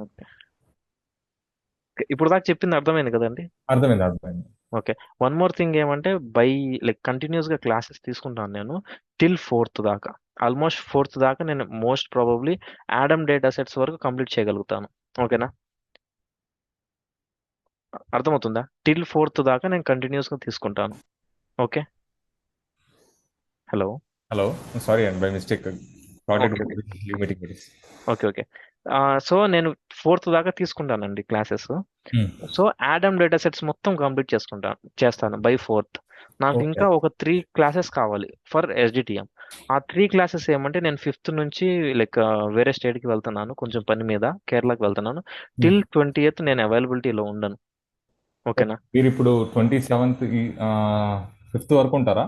Okay. ఇప్పుడు దాకా చెప్పింది అర్థమైంది కదండి? అర్థమైంది, అర్థమైంది. ఓకే. వన్ మోర్ థింగ్ ఏమంటే బై లైక్ కంటిన్యూస్ గా క్లాసెస్ తీసుకుంటాను నేను టిల్ ఫోర్త్ దాకా. ఆల్మోస్ట్ ఫోర్త్ దాకా నేను most probably Adam data sets వరకు కంప్లీట్ చేయగలుగుతాను. ఓకేనా? అర్థమవుతుందా? టిల్ ఫోర్త్ దాకా నేను కంటిన్యూస్ గా తీసుకుంటాను. ఓకే. హలో. హలో. సారీ అండి, by mistake okay. Product okay. Limiting it. Okay. Okay. So నేను ఫోర్త్ దాకా తీసుకుంటానండి classes. So Adam data sets మొత్తం కంప్లీట్ చేస్తాను బై ఫోర్త్. నాకు ఓకే. ఇంకా ఒక 3 క్లాసెస్ కావాలి ఫర్ ఎస్డిటిఎం. ఆ 3 క్లాసెస్ ఏమంటే నేను ఫిఫ్త్ నుంచి లైక్ వేరే స్టేట్కి వెళ్తున్నాను కొంచెం పని మీద, కేరళకి వెళ్తున్నాను. టిల్ 20th నేను అవైలబిలిటీలో ఉండను. ఓకేనా? మీరు ఇప్పుడు 27th, ఫిఫ్త్ వరకు ఉంటారా?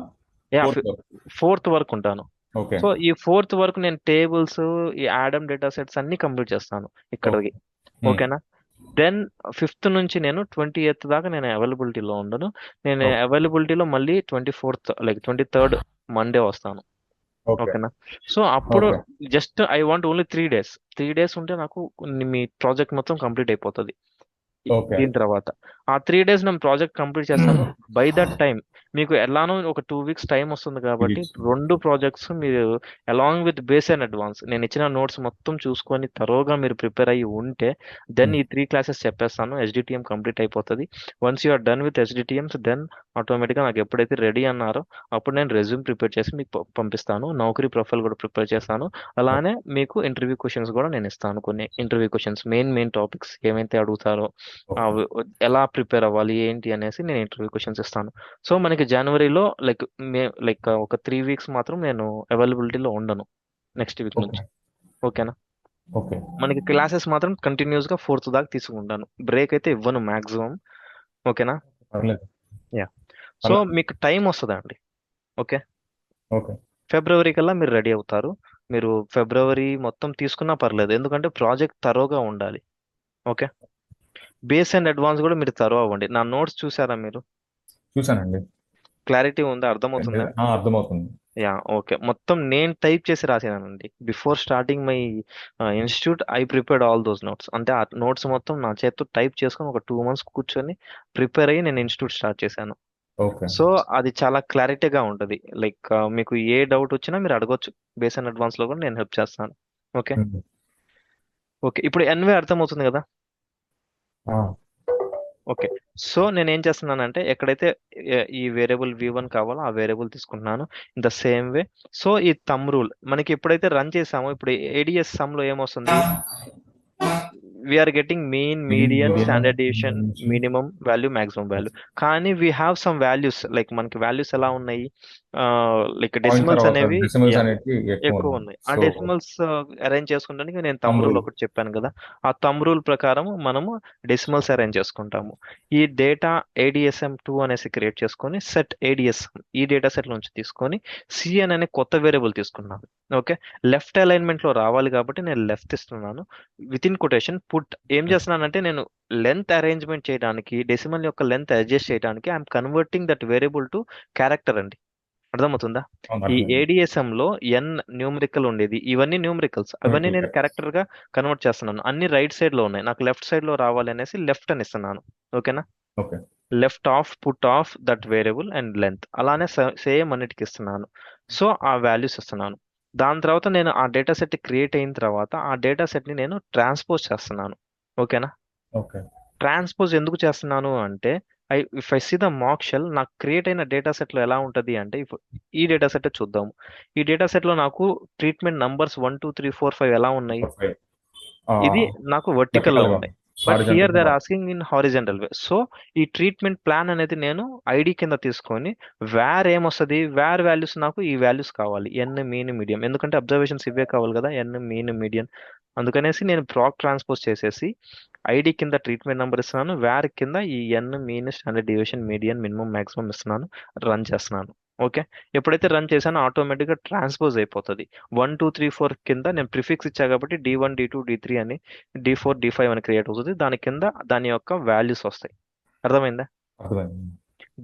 యా. ఫోర్త్ వరకు. ఫోర్త్ వరకు ఉంటాను. ఓకే. సో ఈ ఫోర్త్ వరకు నేను టేబుల్స్, ఈ యాడమ్ డేటా సెట్స్ అన్ని కంప్లీట్ చేస్తాను ఓకే. ఇక్కడికి. ఓకేనా? దెన్ ఫిఫ్త్ నుంచి నేను 20th దాకా నేను అవైలబిలిటీలో ఉండను. నేను ఓకే. అవైలబిలిటీలో మళ్ళీ 24th లైక్ 23rd మండే వస్తాను. ఓకే. ఓకేనా? సో అప్పుడు okay. Just I want only 3 days. 3 days ఉంటే నాకు మీ ప్రాజెక్ట్ మొత్తం కంప్లీట్ అయిపోతుంది. ఓకే. దీని తర్వాత ఆ 3 days నేను ప్రాజెక్ట్ కంప్లీట్ చేస్తాను. బై దట్ టైం మీకు ఎలానో ఒక 2 weeks టైం వస్తుంది కాబట్టి ఇది- రెండు ప్రాజెక్ట్స్ మీరు along with base and advance నేను ఇచ్చిన నోట్స్ మొత్తం చూసుకొని తరోగా మీరు ప్రిపేర్ అయ్యి ఉంటే దెన్ ఉమ్, ఈ 3 క్లాసెస్ చెప్పేస్తాను. ఎస్డిటిఎం కంప్లీట్ అయిపోతుంది. Once you are done with SDTMs then ఆటోమేటిక్గా నాకు ఎప్పుడైతే రెడీ అన్నారో అప్పుడు నేను రెజ్యూమ్ ప్రిపేర్ చేసి మీకు పంపిస్తాను. నౌకరీ ప్రొఫైల్ కూడా ప్రిపేర్ చేస్తాను. అలానే మీకు ఇంటర్వ్యూ క్వశ్చన్స్ కూడా నేను ఇస్తాను. కొన్ని ఇంటర్వ్యూ క్వశ్చన్స్ మెయిన్ టాపిక్స్ ఏమైతే అడుగుతారో ఓకే. ఎలా ప్రిపేర్ అవ్వాలి ఏంటి అనేసి నేను ఇంటర్వ్యూ క్వశ్చన్స్ ఇస్తాను. సో మనకి జనవరిలో లైక్ ఒక 3 weeks మాత్రం నేను అవైలబిలిటీలో ఉండను నెక్స్ట్ వీక్ ఓకే. నుంచి. ఓకేనా? ఓకే. మనకి క్లాసెస్ మాత్రం కంటిన్యూస్ గా ఫోర్త్ దాకా తీసుకుంటాను. బ్రేక్ అయితే ఇవ్వను మాక్సిమం. ఓకేనా? పర్లేదు. యా. సో పర్లేదు. మీకు టైం వస్తుందండి. ఓకే. ఓకే. ఫిబ్రవరి కల్లా మీరు రెడీ అవుతారు. మీరు ఫిబ్రవరి మొత్తం తీసుకున్నా పర్లేదు ఎందుకంటే ప్రాజెక్ట్ తరోగా ఉండాలి. ఓకే. బేస్ అండ్ అడ్వాన్స్ కూడా మీరు తరో అవ్వండి. నా నోట్స్ చూసారా మీరు? చూసానండి. క్లారిటీ ఉందా? అర్థమవుతుందా? అర్థమవుతుంది. యా. ఓకే. మొత్తం నేను టైప్ చేసి రాసానండి. Before starting my institute I prepared all those notes. అంటే ఆ నోట్స్ మొత్తం నా చేత్తో టైప్ చేసుకొని ఒక 2 months కూర్చొని ప్రిపేర్ అయ్యి నేను ఇన్స్టిట్యూట్ స్టార్ట్ చేశాను. ఓకే. సో అది చాలా క్లారిటీగా ఉంటుంది. లైక్ మీకు ఏ డౌట్ వచ్చినా మీరు అడగొచ్చు. బేస్ అండ్ అడ్వాన్స్ లో కూడా నేను హెల్ప్ చేస్తాను. ఓకే. ఉమ్, ఓకే. ఇప్పుడు ఎన్వే అర్థమవుతుంది కదా? ఆ, ఓకే. సో నేను ఏం చేస్తున్నానంటే ఎక్కడైతే ఈ వేరియబుల్ v1 కావాలో ఆ వేరియబుల్ తీసుకుంటున్నాను. In the same way so ఈ థంబ్ రూల్ మనకి ఎప్పుడైతే రన్ చేసామో ఇప్పుడు ఏడిఎస్ సమ్ లో ఏమొస్తుంది? We are getting mean, mean, median, median, standard deviation, dimension. Minimum value, maximum value. కానీ we have some values like మనకి వాల్యూస్ ఎలా ఉన్నాయి? లైక్ పాయింట్ డెసిమల్స్ తర్వాత అనేవి డెసిమల్స్ యా అనేవి ఎక్కువ ఎక్కువ ఉన్నాయి. ఉన్నాయి. ఆ సో డెసిమల్స్ అరేంజ్ చేసుకోవడానికి నేను థంబ్ తమ్ రూల్ రూల్. ఒకటి చెప్పాను కదా. ఆ తమ్ రూల్ ప్రకారం మనము డెసిమల్స్ అరేంజ్ చేసుకుంటాము. ఈ డేటా ADSM2 అనేసి క్రియేట్ చేసుకొని సెట్ ADS ఈ డేటా సెట్ నుంచి తీసుకొని సిఎన్ అనే కొత్త వేరియబుల్ తీసుకున్నాను. ఓకే. లెఫ్ట్ అలైన్మెంట్ లో రావాలి కాబట్టి నేను లెఫ్ట్ ఇస్తున్నాను. విత్ ఇన్ కొటేషన్ పుట్ ఏం చేస్తున్నానంటే నేను లెంత్ అరేంజ్మెంట్ చేయడానికి డెసిమల్ యొక్క లెంత్ అడ్జస్ట్ చేయడానికి I'm converting that variable to character అండి. అర్థమవుతుందా? అవును, ఈ అర్థమైంది. ఏడిఎస్ఎం లో ఎన్ న్యూమరికల్ ఉండేది, ఇవన్నీ న్యూమరికల్స్, అవన్నీ న్యూమరికల్ నేను క్యారెక్టర్స్. క్యారెక్టర్ గా కన్వర్ట్ చేస్తున్నాను. అన్ని రైట్ సైడ్ లో ఉన్నాయి, నాకు లెఫ్ట్ సైడ్ లో రావాలి అనేసి లెఫ్ట్ అని ఇస్తున్నాను. ఓకేనా? Okay. Left of put off that variable and length అలానే సేమ్ అన్నిటికి ఇస్తున్నాను. సో ఆ వాల్యూస్ ఇస్తున్నాను. దాని తర్వాత నేను ఆ డేటా సెట్ క్రియేట్ అయిన తర్వాత ఆ డేటా సెట్ ని నేను ట్రాన్స్పోజ్ చేస్తున్నాను. ఓకేనా? ఓకే. ట్రాన్స్పోజ్ ఎందుకు చేస్తున్నాను అంటే if I see the mock shell నాకు క్రియేట్ అయిన డేటా సెట్ లో ఎలా ఉంటది అంటే ఇప్పుడు ఈ డేటా సెట్ చూద్దాము. ఈ డేటా సెట్ లో నాకు ట్రీట్మెంట్ నంబర్స్ 1 2 3 4 5 ఎలా ఉన్నాయి? 4 5 ఇది నాకు వర్టికల్ లో వర్టికల్ గా ఉన్నాయి. ఉంది. బట్ హియర్ హారిజాంటల్ గా దర్ కాదు. Asking in horizontal way. So ఈ ట్రీట్మెంట్ ప్లాన్ అనేది నేను ఐడి కింద తీసుకొని వేర్ ఏమొస్తుంది, వేర్ వాల్యూస్ నాకు ఈ వాల్యూస్ కావాలి, ఎన్ మీన్ మీడియం, ఎందుకంటే అబ్జర్వేషన్స్ ఇవే కావాలి కదా, ఎన్ మీన్ మీడియం. అందుకనేసి నేను ప్రాక్ ట్రాన్స్పోజ్ చేసేసి ఐడి కింద ట్రీట్మెంట్ నెంబర్ ఇస్తున్నాను, వేర్ కింద ఈ N mean standard deviation median minimum maximum ఇస్తున్నాను, రన్ చేస్తున్నాను. ఓకే. ఎప్పుడైతే రన్ చేశానో ఆటోమేటిక్గా ట్రాన్స్పోజ్ అయిపోతుంది. 1 2 3 4 కింద నేను ప్రిఫిక్స్ ఇచ్చా కాబట్టి D1 D2 D3 అని, D4 D5 అని క్రియేట్ అవుతుంది. దాని కింద దాని యొక్క వాల్యూస్ వస్తాయి. అర్థమైందా? అర్థమైంది.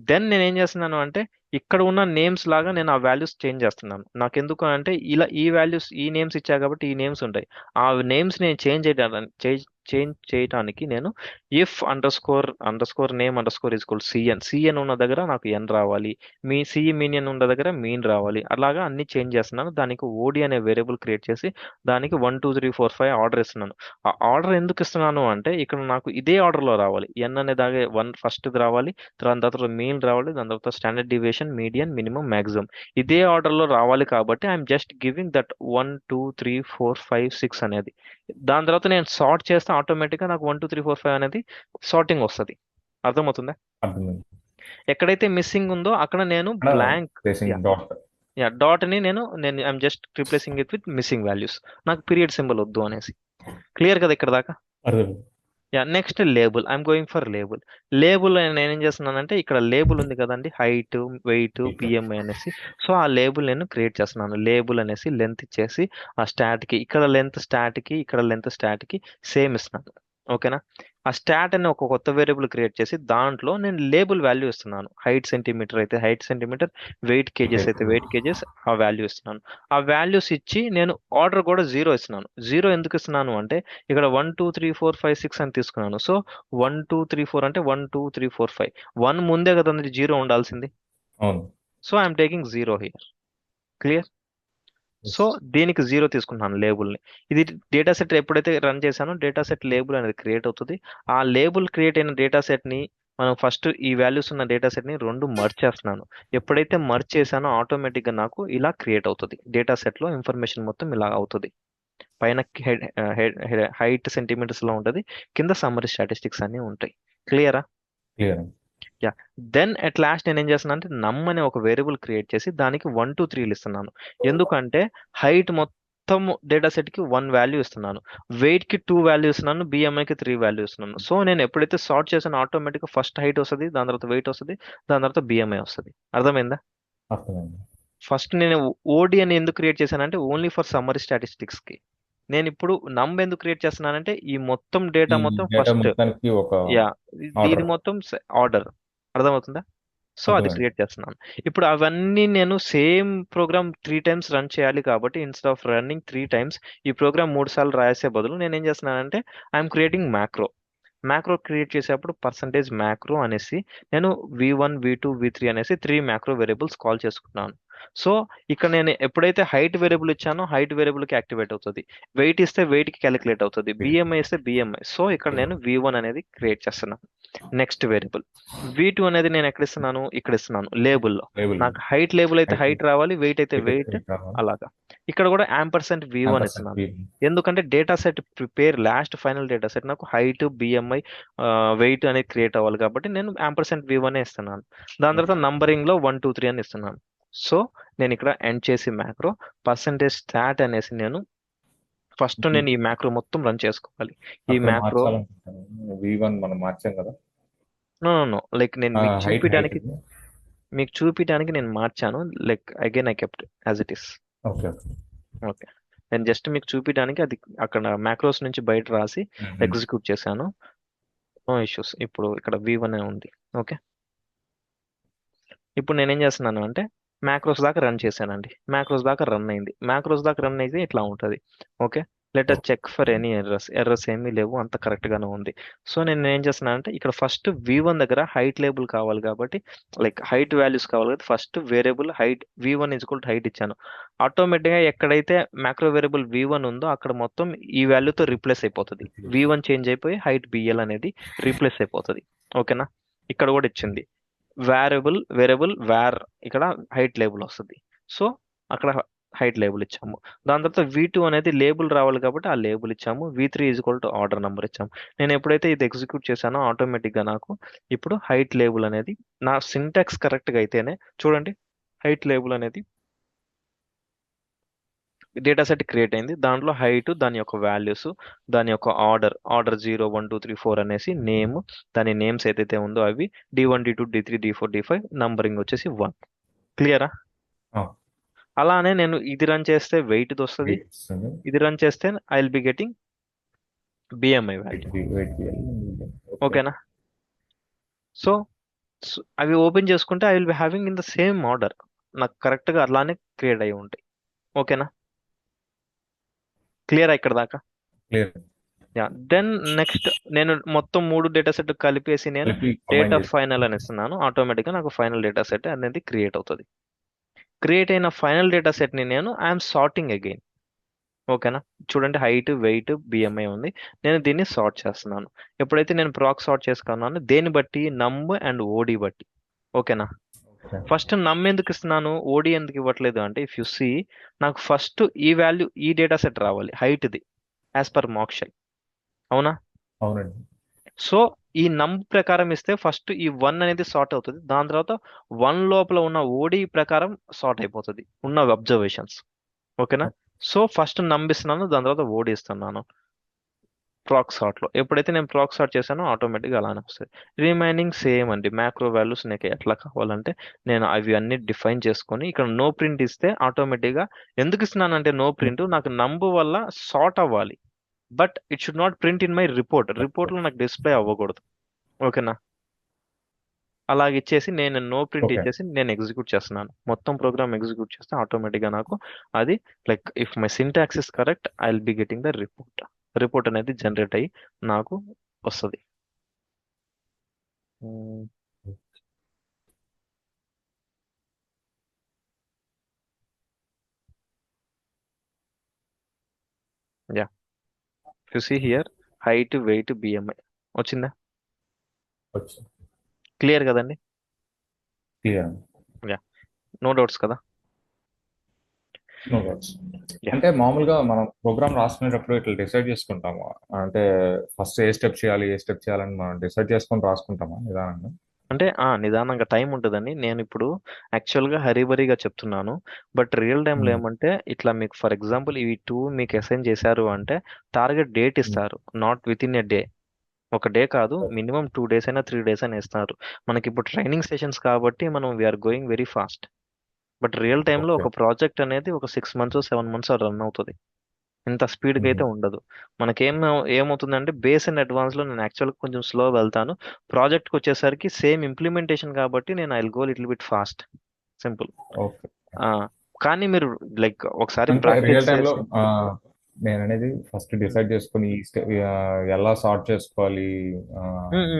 దెన్ నేను ఏం చేస్తున్నాను అంటే ఇక్కడ ఉన్న నేమ్స్ లాగా నేను ఆ వాల్యూస్ చేంజ్ చేస్తున్నాను. నాకు ఎందుకు అంటే ఇలా ఈ వాల్యూస్ ఈ నేమ్స్ ఇచ్చా కాబట్టి ఈ నేమ్స్ ఉంటాయి. ఆ నేమ్స్ నేను చేంజ్ చేయడానికి చేంజ్ చేయడానికి నేను if underscore name underscore is equal CN ఉన్న దగ్గర నాకు ఎన్ రావాలి, మీ సిఈ మీనియన్ ఉన్న దగ్గర మీన్ రావాలి. అలాగా అన్ని చేంజ్ చేస్తున్నాను. దానికి ఓడి అనే వేరియబుల్ క్రియేట్ చేసి దానికి 1 2 3 4 5 ఆర్డర్ ఇస్తున్నాను. ఆ ఆర్డర్ ఎందుకు ఇస్తున్నాను అంటే ఇక్కడ నాకు ఇదే ఆర్డర్లో రావాలి. ఎన్ అనే దాగే ఫస్ట్ రావాలి, దాని తర్వాత మీన్ రావాలి, దాని తర్వాత standard deviation, median, minimum, maximum ఇదే ఆర్డర్లో రావాలి. కాబట్టి ఐఎమ్ జస్ట్ గివింగ్ దట్ 1 2 3 4 5 6 అనేది. దాని తర్వాత నేను సార్ట్ చేస్తే ఆటోమేటిక్గా నాకు 1 2 3 4 5 అనేది సార్టింగ్ వస్తుంది. అర్థమవుతుందా? అర్థమైంది. ఎక్కడైతే మిస్సింగ్ ఉందో అక్కడ నేను ఇక్కడ బ్లాంక్ ప్లేసింగ్ డాట్. డాట్ ని నేను I'm just replacing it with missing values. నాకు పీరియడ్ సింబల్ వద్దు అనేసి. క్లియర్ కదా ఇక్కడ దాకా? అర్థమైంది. Next label, I'm going for label. Label నేనేం చేస్తున్నానంటే ఇక్కడ లేబుల్ ఉంది కదండి, హైట్, వెయిట్, పిఎంఐ అనేసి. సో ఆ లేబుల్ నేను క్రియేట్ చేస్తున్నాను. లేబుల్ అనేసి లెంత్ ఇచ్చేసి ఆ స్టాట్కి ఇక్కడ లెంత్ స్టాట్కి ఇక్కడ లెంత్ స్టాట్కి సేమ్ ఇస్తున్నాను. ఓకేనా? ఆ స్టాట్ అనే ఒక కొత్త వేరియబుల్ క్రియేట్ చేసి దాంట్లో నేను లేబుల్ వాల్యూ ఇస్తున్నాను. హైట్ సెంటీమీటర్ అయితే హైట్ సెంటీమీటర్, వెయిట్ కేజెస్ అయితే వెయిట్ కేజెస్, ఆ వాల్యూ ఇస్తున్నాను. ఆ వాల్యూస్ ఇచ్చి నేను ఆర్డర్ కూడా 0 ఇస్తున్నాను. 0 ఎందుకు ఇస్తున్నాను అంటే ఇక్కడ 1 2 3 4 5 6 అని తీసుకున్నాను. సో 1 2 3 4 అంటే 1 2 3 4 5 1 ముందే కదా 0 ఉండాల్సింది. అవును. So I'm taking 0 here. Clear? So దీనికి 0 తీసుకుంటున్నాను లేబుల్ని. ఇది డేటా సెట్ ఎప్పుడైతే రన్ చేశానో డేటా సెట్ లేబుల్ అనేది క్రియేట్ అవుతుంది. ఆ లేబుల్ క్రియేట్ అయిన డేటా సెట్ని మనం ఫస్ట్ ఈ వాల్యూస్ ఉన్న డేటా సెట్ని రెండు మర్జ్ చేస్తున్నాను. ఎప్పుడైతే మర్జ్ చేశానో ఆటోమేటిక్గా నాకు ఇలా క్రియేట్ అవుతుంది. డేటా సెట్లో ఇన్ఫర్మేషన్ మొత్తం ఇలా అవుతుంది. పైన హైట్ సెంటీమీటర్స్ లో ఉంటుంది, కింద సమ్మరీ స్టాటిస్టిక్స్ అన్ని ఉంటాయి. క్లియరా? Clear. Yeah. Then at last నేను ఏం చేస్తున్నాను అంటే నమ్ అనే ఒక వేరియబుల్ క్రియేట్ చేసి దానికి 1 2 3 ఇస్తున్నాను. ఎందుకంటే హైట్ మొత్తం డేటా సెట్ కి 1 వాల్యూ ఇస్తున్నాను, వెయిట్ కి 2 వాల్యూ ఇస్తున్నాను, బిఎంఐ కి 3 వాల్యూ ఇస్తున్నాను. సో నేను ఎప్పుడైతే సార్ట్ చేసానో ఆటోమేటిక్ ఫస్ట్ హైట్ వస్తుంది, దాని తర్వాత వెయిట్ వస్తుంది, దాని తర్వాత బిఎంఐ వస్తుంది. అర్థమైందా? అర్థమైంది. ఫస్ట్ నేను ఓడి అని ఎందుకు క్రియేట్ చేశానంటే ఓన్లీ ఫర్ సమ్మరీ స్టాటిస్టిక్స్ కి. నేను ఇప్పుడు నమ్ ఎందుకు క్రియేట్ చేస్తున్నానంటే ఈ మొత్తం డేటా ఈ మొత్తం డేటా ఫస్ట్, మొత్తానికి ఒక యా, ఇది ఆర్డర్. మొత్తం ఆర్డర్. అర్థమవుతుందా? సో అది అర్థమైంది. క్రియేట్ చేస్తున్నాను. ఇప్పుడు అవన్నీ నేను సేమ్ ప్రోగ్రామ్ 3 times రన్ చేయాలి కాబట్టి ఇన్స్టెడ్ ఆఫ్ రన్నింగ్ 3 times ఈ ప్రోగ్రామ్ 3 సార్లు రాసే బదులు నేను ఏం చేస్తున్నానంటే ఐఎమ్ క్రియేటింగ్ మ్యాక్రో క్రియేట్ చేసేటప్పుడు పర్సంటేజ్ మ్యాక్రో అనేసి నేను V1 V2 V3 అనేసి 3 మ్యాక్రో వేరియబుల్స్ కాల్ చేసుకున్నాను. సో ఇక్కడ నేను ఎప్పుడైతే హైట్ వేరియబుల్ ఇచ్చానో హైట్ వేరియబుల్ కి యాక్టివేట్ అవుతుంది, వెయిట్ ఇస్తే వెయిట్ కి క్యాలిక్యులేట్ అవుతుంది, బిఎంఐ ఇస్తే బిఎంఐ. సో ఇక్కడ నేను V1 అనేది క్రియేట్ చేస్తున్నాను నెక్స్ట్ వేరియబుల్. V2 అనేది నేను ఎక్కడ ఇస్తున్నాను, ఇక్కడ ఇస్తున్నాను లేబుల్లో. లేబుల్ నాకు హైట్ లేబుల్ అయితే హైట్ రావాలి, వెయిట్ అయితే వెయిట్, కావాలి. అలాగా. ఇక్కడ కూడా %V1 ఇస్తున్నాను. ఎందుకంటే data set prepare last final data set నాకు హైట్, బిఎంఐ, వెయిట్ అనేది క్రియేట్ అవ్వాలి కాబట్టి నేను %V1 ఇస్తున్నాను. దాని తర్వాత నంబరింగ్ లో 1 2 3 అని ఇస్తున్నాను. సో నేను ఇక్కడ ఎండ్ చేసి మ్యాక్రో %stat అనేసి నేను ఫస్ట్ నేను ఈ మ్యాక్రో మొత్తం రన్ చేసుకోవాలి. ఈ అక్కడ మ్యాక్రో మార్చాలనుకుంటాను. V1 మనం మార్చాం కదా. నో లైక్ నేను మీకు హైట్ చూపించడానికి నేను మార్చాను. Like again I kept as it is. Okay. Okay, నేను జస్ట్ మీకు చూపించడానికి అది అక్కడ మ్యాక్రోస్ నుంచి బయట రాసి ఎగ్జిక్యూట్ చేశాను. No issues. ఇప్పుడు ఇక్కడ V1 ఉంది. ఓకే, ఇప్పుడు నేనేం చేస్తున్నాను అంటే మ్యాక్రోస్ దాకా రన్ చేశానండి. మ్యాక్రోస్ దాకా రన్ అయింది. మ్యాక్రోస్ దాకా రన్ అయితే ఇట్లా ఉంటుంది. Okay, let us check for any errors ఏమీ లేవు, అంత కరెక్ట్ గానే ఉంది. సో నేను ఏం చేస్తున్నాను అంటే ఇక్కడ ఫస్ట్ V1 దగ్గర హైట్ లేబుల్ కావాలి కాబట్టి లైక్ హైట్ వాల్యూస్ కావాలి కాబట్టి first variable height V1 height ఇచ్చాను. ఆటోమేటిక్గా ఎక్కడైతే మ్యాక్రో వేరియబుల్ V1 ఉందో అక్కడ మొత్తం ఈ వాల్యూతో రీప్లేస్ అయిపోతుంది. V1 చేంజ్ అయిపోయి హైట్ BL అనేది రీప్లేస్ అయిపోతుంది. ఓకేనా? ఇక్కడ కూడా ఇచ్చింది వేరియబుల్ వేర్, ఇక్కడ హైట్ లేబుల్ వస్తుంది. సో అక్కడ హైట్ లేబుల్ ఇచ్చాము. దాని తర్వాత V2 అనేది లేబుల్ రావాలి కాబట్టి ఆ లేబుల్ ఇచ్చాము. V3 ఆర్డర్ నెంబర్ ఇచ్చాము. నేను ఎప్పుడైతే ఇది ఎగ్జిక్యూట్ చేశానో ఆటోమేటిక్గా నాకు ఇప్పుడు హైట్ లేబుల్ అనేది నా సింటాక్స్ కరెక్ట్గా అయితేనే చూడండి హైట్ లేబుల్ అనేది డేటా సెట్ క్రియేట్ అయింది. దాంట్లో హైట్, దాని యొక్క వాల్యూస్, దాని యొక్క ఆర్డర్ 0 1 2 3 4 అనేసి నేమ్, దాని నేమ్స్ ఏదైతే ఉందో అవి D1 D2 D3 D4 D5, numbering వచ్చేసి 1. క్లియరా? అలానే నేను ఇది రన్ చేస్తే వెయిట్ వస్తుంది, ఇది రన్ చేస్తే I will be getting BMI value. ఓకేనా? సో అవి ఓపెన్ చేసుకుంటే I will be having in the same order, నాకు కరెక్ట్గా అలానే క్రియేట్ అయి ఉంటాయి. ఓకేనా? క్లియర్ ఇక్కడ దాకా? క్లియర్. యా దెన్ నెక్స్ట్ నేను మొత్తం 3 డేటా సెట్ కలిపేసి నేను కలిపి కంబైన్ డేటా చేసి. ఫైనల్ అని ఇస్తున్నాను. ఆటోమేటిక్గా నాకు ఫైనల్ డేటా సెట్ అనేది క్రియేట్ అవుతుంది. క్రియేట్ అయిన ఫైనల్ డేటా సెట్ని నేను ఐఎమ్ సార్టింగ్ అగైన్. ఓకేనా? చూడండి, హైట్, వెయిట్, బిఎంఐ ఉంది. నేను దీన్ని సార్ట్ చేస్తున్నాను. ఎప్పుడైతే నేను ప్రాక్ సార్ట్ చేసుకున్నాను, దేన్ని బట్టి? నమ్ అండ్ ఓడి బట్టి. ఓకేనా? ఓకే. ఫస్ట్ నమ్ ఎందుకు ఇస్తున్నాను, ఓడి ఎందుకు ఇవ్వట్లేదు అంటే, ఇఫ్ యు సీ, నాకు ఫస్ట్ ఈ వాల్యూ, ఈ డేటా సెట్ రావాలి హైట్ది యాజ్ పర్ మార్క్షల్. అవునా? అవునండి. సో ఈ నమ్ ప్రకారం ఇస్తే ఫస్ట్ ఈ 1 అనేది సార్ట్ అవుతుంది. దాని తర్వాత 1 లోపల ఉన్న ఓడి ప్రకారం సార్ట్ అయిపోతుంది ఉన్న అబ్జర్వేషన్స్. ఓకేనా? సో ఫస్ట్ నమ్ ఇస్తున్నాను, దాని తర్వాత ఓడి ఇస్తున్నాను ప్రాక్ సార్ట్ లో. ఎప్పుడైతే నేను ప్రాక్ సార్ట్ చేశానో ఆటోమేటిక్గా అలానే వస్తుంది. రిమైనింగ్ సేమ్ అండి. మ్యాక్రో వాల్యూస్ నీకు ఎట్లా కావాలంటే నేను అవి అన్ని డిఫైన్ చేసుకొని ఇక్కడ నో ప్రింట్ ఇస్తే ఆటోమేటిక్గా, ఎందుకు ఇస్తున్నానంటే నో ప్రింట్, నాకు నంబు వల్ల సార్ట్ అవ్వాలి. But it should not print in my report. రిపోర్ట్లో నాకు డిస్ప్లే అవ్వకూడదు. ఓకేనా? అలాగ ఇచ్చేసి నేను నో ప్రింట్ ఓకే. ఇచ్చేసి నేను ఎగ్జిక్యూట్ చేస్తున్నాను. మొత్తం ప్రోగ్రామ్ ఎగ్జిక్యూట్ చేస్తే ఆటోమేటిక్గా నాకు అది, like if my syntax is correct, I will be getting the report. Report అనేది జనరేట్ అయ్యి నాకు వస్తుంది. Yeah, you see here, height, weight, BMI వచ్చిందా? వచ్చు. క్లియర్ కదండి? క్లియర్. యా, నో డౌట్స్ కదా? No doubts. యా, అంటే మామూలుగా మనం ప్రోగ్రామ్ రాసుకునేటప్పుడు ఇట్లా డిసైడ్ చేసుకుంటాము. అంటే ఫస్ట్ ఏ స్టెప్ చేయాలి, ఏ స్టెప్ చేయాలని మనం డిసైడ్ చేసుకొని రాసుకుంటామా నిదానంగా? అంటే నిదానంగా టైం ఉంటుందని నేను ఇప్పుడు యాక్చువల్గా హరీబరీగా చెప్తున్నాను. బట్ రియల్ టైంలో ఉమ్, ఏమంటే, ఇట్లా మీకు ఫర్ ఎగ్జాంపుల్ ఇవి 2 మీకు అసైన్ చేశారు అంటే టార్గెట్ డేట్ ఉమ్, ఇస్తారు. Not with in a day. ఒక డే కాదు, మినిమం 2 డేస్ అయినా 3 డేస్ అయినా ఇస్తారు. మనకి ఇప్పుడు ట్రైనింగ్ సెషన్స్ కాబట్టి మనం we're going very fast. But real టైంలో ఓకే. ఒక ప్రాజెక్ట్ అనేది ఒక 6 మంత్స్ 7 మంత్స్ రన్ అవుతుంది. ఇంత స్పీడ్గా ఉమ్, అయితే ఉండదు. మనకేం ఏమవుతుందంటే, బేస్ అండ్ అడ్వాన్స్లో నేను యాక్చువల్గా కొంచెం స్లో వెళ్తాను. ప్రాజెక్ట్కి వచ్చేసరికి సేమ్ ఇంప్లిమెంటేషన్ కాబట్టి నేను I will go little bit fast. Simple. Okay. కానీ మీరు లైక్ ఒకసారి అంటే ప్రాక్టీస్ రియల్ టైంలో చేసి. నేను అనేది ఫస్ట్ డిసైడ్ చేసుకుని ఎలా సార్ట్ చేసుకోవాలి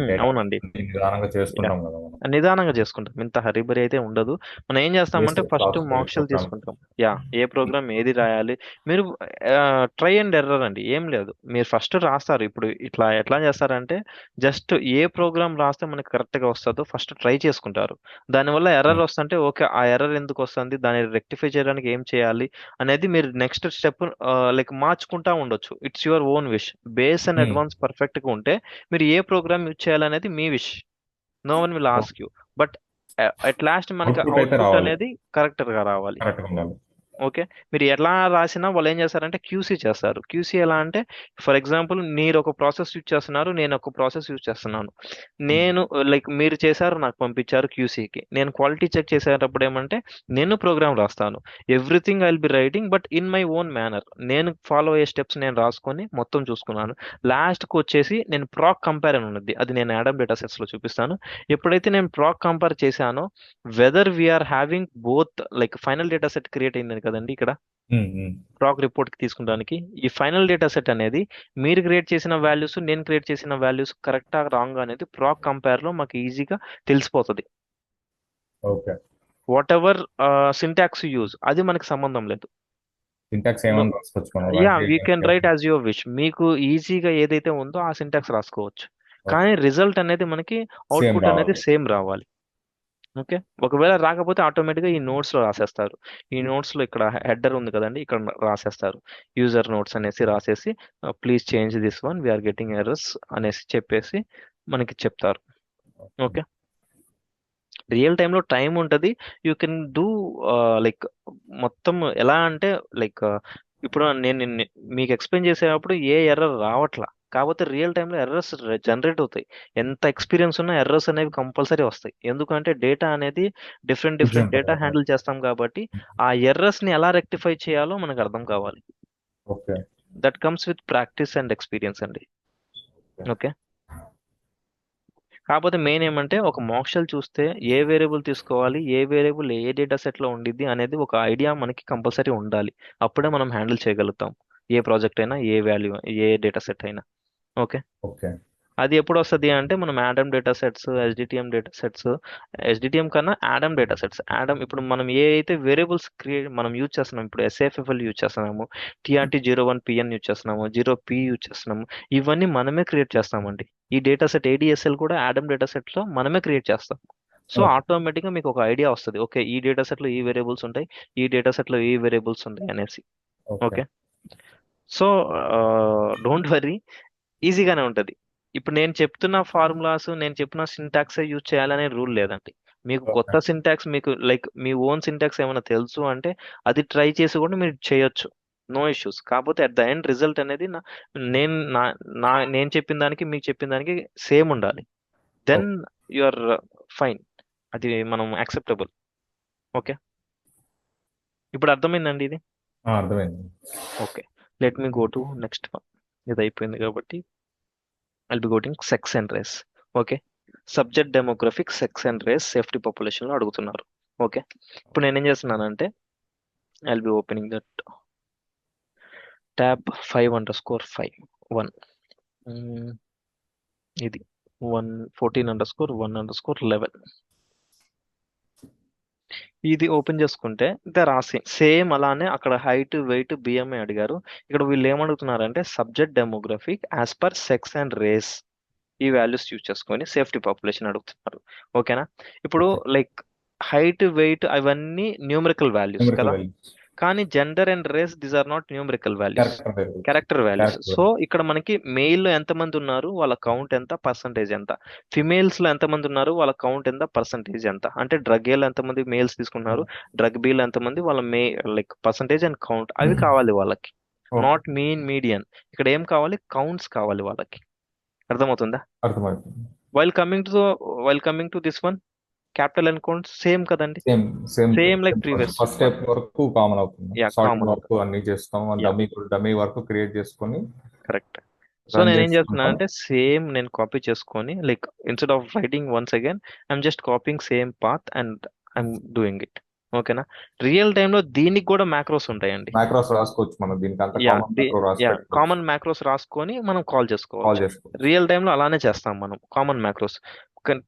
డేటా అవునండి. నిదానంగా యా, చేసుకుంటాం కదా మనం. నిదానంగా చేసుకుంటాం. ఇంత హరిబరి అయితే ఉండదు. మనం ఏం చేస్తామంటే బేసిక్ ఫస్ట్ రాసుకొని మోక్షలు ప్రోగ్రామ్. తీసుకుంటాం. యా, ఏ ప్రోగ్రామ్ ఏది రాయాలి, మీరు ట్రై అండ్ ఎర్రర్ అండి, ఏం లేదు. మీరు ఫస్ట్ రాస్తారు. ఇప్పుడు ఇట్లా ఎట్లా చేస్తారంటే, జస్ట్ ఏ ప్రోగ్రామ్ రాస్తే మనకి కరెక్ట్గా వస్తుందో ఫస్ట్ ట్రై చేసుకుంటారు. దానివల్ల ఎర్రర్ వస్తుంటే, ఓకే ఆ ఎర్రర్ ఎందుకు వస్తుంది, దాన్ని రెక్టిఫై చేయడానికి ఏం చేయాలి అనేది మీరు నెక్స్ట్ స్టెప్ లైక్ మార్చుకుంటా ఉండొచ్చు. It's your own wish. Base and advance పర్ఫెక్ట్గా ఉంటే మీరు ఏ ప్రోగ్రామ్ యూజ్ చేయాలనేది మీ wish. No one will ask you. But at last మనకి అవుట్పుట్ అయితే అవుట్పుట్ రావాలి. అనేది కరెక్ట్గా రావాలి. కరెక్ట్గా ఉండాలి. ఓకే. మీరు ఎలా రాసినా వాళ్ళు ఏం చేస్తారంటే క్యూసీ చేస్తారు. క్యూసీ ఎలా అంటే, ఫర్ ఎగ్జాంపుల్ మీరు ఒక ప్రాసెస్ యూజ్ చేస్తున్నారు, నేను ఒక ప్రాసెస్ యూజ్ చేస్తున్నాను. నేను లైక్ మీరు చేశారు, నాకు పంపించారు క్యూసీకి. నేను క్వాలిటీ చెక్ చేసేటప్పుడు ఏమంటే, నేను ప్రోగ్రామ్ రాస్తాను. Everything I will be writing but in my own manner. నేను ఫాలో అయ్యే స్టెప్స్ నేను రాసుకొని మొత్తం చూసుకున్నాను. లాస్ట్కి వచ్చేసి నేను ప్రాక్ కంపేర్ అని ఉన్నది, అది నేను యాడమ్ డేటా సెట్స్లో చూపిస్తాను. ఎప్పుడైతే నేను ప్రాక్ కంపేర్ చేశానో, whether we're having both, like final data set create అయింది కదండి ఇక్కడ ప్రాక్ రిపోర్ట్ కి తీసుకుంటానికి. ఈ ఫైనల్ డేటా సెట్ అనేది మీరు క్రియేట్ చేసిన వాల్యూస్, నేను క్రియేట్ చేసిన వాల్యూస్ కరెక్టా రాంగ్ అనేది ప్రాక్ కంపేర్ లో మాకు ఈజీగా తెలిసిపోతుంది. Okay. What ever syntax use, అది మనకి సంబంధం లేదు. సింటాక్స్ ఏమైనా రాసుకోవచ్చు మనం యా, రైట్ వీ చేయడానికి. Can write as your wish. మీకు ఈజీగా ఏదైతే ఉందో ఆ సింటాక్స్ రాసుకోవచ్చు. ఓకే. కానీ రిజల్ట్ అనేది మనకి, సేమ్ అవుట్పుట్ అనేది రావాలి. సేమ్ రావాలి. ఓకే. ఒకవేళ రాకపోతే ఆటోమేటిక్గా ఈ నోట్స్ లో రాసేస్తారు. ఈ నోట్స్ లో ఇక్కడ హెడర్ ఉంది కదండి, ఇక్కడ రాసేస్తారు. యూజర్ నోట్స్ అనేసి రాసేసి, please change this one, we're getting errors అనేసి చెప్పేసి మనకి చెప్తారు. ఓకే. రియల్ టైంలో టైం ఉంటుంది. యూ కెన్ డూ లైక్ మొత్తం ఎలా అంటే, లైక్ ఇప్పుడు నేను మీకు ఎక్స్ప్లెయిన్ చేసేటప్పుడు ఏ ఎర్రర్ రావట్లా. కాకపోతే రియల్ టైంలో ఎర్రర్స్ జనరేట్ అవుతాయి. ఎంత ఎక్స్పీరియన్స్ ఉన్నా ఎర్రర్స్ అనేవి కంపల్సరీ వస్తాయి. ఎందుకంటే డేటా అనేది different different different. Data handle చేస్తాం కాబట్టి ఆ ఎర్రర్స్ని ఎలా రెక్టిఫై చేయాలో మనకు అర్థం కావాలి. Okay. That comes with practice and experience అండి. ఓకే. కాకపోతే మెయిన్ ఏమంటే, ఒక మోక్షల్ చూస్తే ఏ వేరియబుల్ తీసుకోవాలి, ఏ వేరియబుల్ ఏ డేటా సెట్ లో ఉండిద్ది అనేది ఒక ఐడియా మనకి కంపల్సరీ ఉండాలి. అప్పుడే మనం హ్యాండిల్ చేయగలుగుతాం ఏ ప్రాజెక్ట్ అయినా, ఏ వాల్యూ, ఏ డేటా సెట్ అయినా. ఓకే. ఓకే. అది ఎప్పుడు వస్తది అంటే మనం Adam data sets, SDTM data sets, SDTM కన్నా యాడమ్ డేటా సెట్స్. యాడమ్ ఇప్పుడు మనం ఏ అయితే వేరియబుల్స్ మనం యూజ్ చేస్తున్నాం, ఇప్పుడు ఎస్ఏఎఫ్ఎల్ యూజ్ చేస్తున్నాము, TRT01PN యూజ్ చేస్తున్నాము, 0P యూజ్ చేస్తున్నాము, ఇవన్నీ మనమే క్రియేట్ చేస్తామండి. ఈ డేటా సెట్ ADSL కూడా యాడమ్ డేటా సెట్ లో మనమే క్రియేట్ చేస్తాం. So okay. ఆటోమేటిక్ గా మీకు ఒక ఐడియా వస్తుంది, ఓకే ఈ డేటా సెట్ లో ఈ వేరియబుల్స్ ఉంటాయి, ఈ డేటా సెట్ లో ఈ వేరియబుల్స్ ఉంటాయి అనేసి. Okay. Okay. So don't worry, ఈజీగానే ఉంటది. ఇప్పుడు నేను చెప్తున్న ఫార్ములాస్, నేను చెప్పిన సింటాక్స్ యూజ్ చేయాలనే రూల్ లేదండి. మీకు ఓకే. కొత్త సింటాక్స్, మీకు లైక్ మీ ఓన్ సింటాక్స్ ఏమైనా తెలుసు అంటే అది ట్రై చేసి కూడా మీరు చేయొచ్చు, నో ఇష్యూస్. కాకపోతే అట్ ద ఎండ్ రిజల్ట్ అనేది నేను నా నేను చెప్పిన దానికి మీకు చెప్పిన దానికి సేమ్ ఉండాలి. Then okay. You are fine, అది మనం యాక్సెప్టబుల్. ఓకే. ఇప్పుడు అర్థమైందండి ఇది? అర్థమైంది. Okay. Let me go to next one. ఇది అయిపోయింది కాబట్టి I'll be going sex and race. Okay. Subject demographic, sex and race, safety population లో అడుగుతున్నారు. ఓకే. ఇప్పుడు నేనేం చేస్తున్నానంటే I'll be opening that tab 5_5 ఇది 114_1_11. ఇది ఓపెన్ చేసుకుంటే రాసి సేమ్ అలానే అక్కడ హైట్, వెయిట్, బిఎంఐ అడిగారు. ఇక్కడ వీళ్ళు ఏమడుగుతున్నారంటే subject demographic as per sex and race, ఈ వాల్యూస్ యూజ్ చేసుకొని సేఫ్టీ పాపులేషన్ అడుగుతున్నారు. ఓకేనా. ఇప్పుడు ఓకే. లైక్ హైట్, వెయిట్ అవన్నీ న్యూమరికల్ వాల్యూస్ న్యూమరికల్ కదా, వాల్యూస్. కానీ gender and race these are not numerical values, character values. Character values. Character so values. ఇక్కడ మనకి మెయిల్ లో ఎంతమంది ఉన్నారు, వాళ్ళ కౌంట్ ఎంత, పర్సంటేజ్ ఎంత, ఫిమేల్స్ లో ఎంతమంది ఉన్నారు, వాళ్ళ కౌంట్ ఎంత, పర్సంటేజ్ ఎంత, అంటే డ్రగ్ ఏలో ఎంతమంది మేల్స్ తీసుకున్నారు, డ్రగ్ బీలో ఎంతమంది, వాళ్ళ లైక్ పర్సంటేజ్ అండ్ కౌంట్ అవి కావాలి వాళ్ళకి. ఓకే. Not mean median. ఇక్కడ ఏం కావాలి, కౌంట్స్ కావాలి వాళ్ళకి. అర్థమవుతుందా? అర్థమైంది. While coming to this one, capital and counts same కదండి, same. Same. Same like previous first one. Step వరకు కామన్ అవుతుంది. Yeah sorting common. వరకు అన్ని చేస్తాం. యా డమ్మీ వరకు క్రియేట్ చేసుకొని కరెక్ట్. సో రన్ నేనేం చేసుకుంటాం. చేస్తున్నానంటే సేమ్ నేను కాపీ చేసుకొని, like instead of writing once again I'm just copying same path and I'm doing it. ఓకేనా. రియల్ టైంలో దీనికి కూడా మ్యాక్రోస్ ఉంటాయండి. మ్యాక్రోస్ రాసుకోవచ్చు మనం, దీనికి అంతా యా కామన్ మ్యాక్రో రాసి యా పెట్టుకోవచ్చు. కామన్ మ్యాక్రోస్ రాసుకొని మనం కాల్ కాల్ చేసుకోవచ్చు. చేసుకోవచ్చు. రియల్ టైంలో అలానే చేస్తాం మనం కామన్ మ్యాక్రోస్.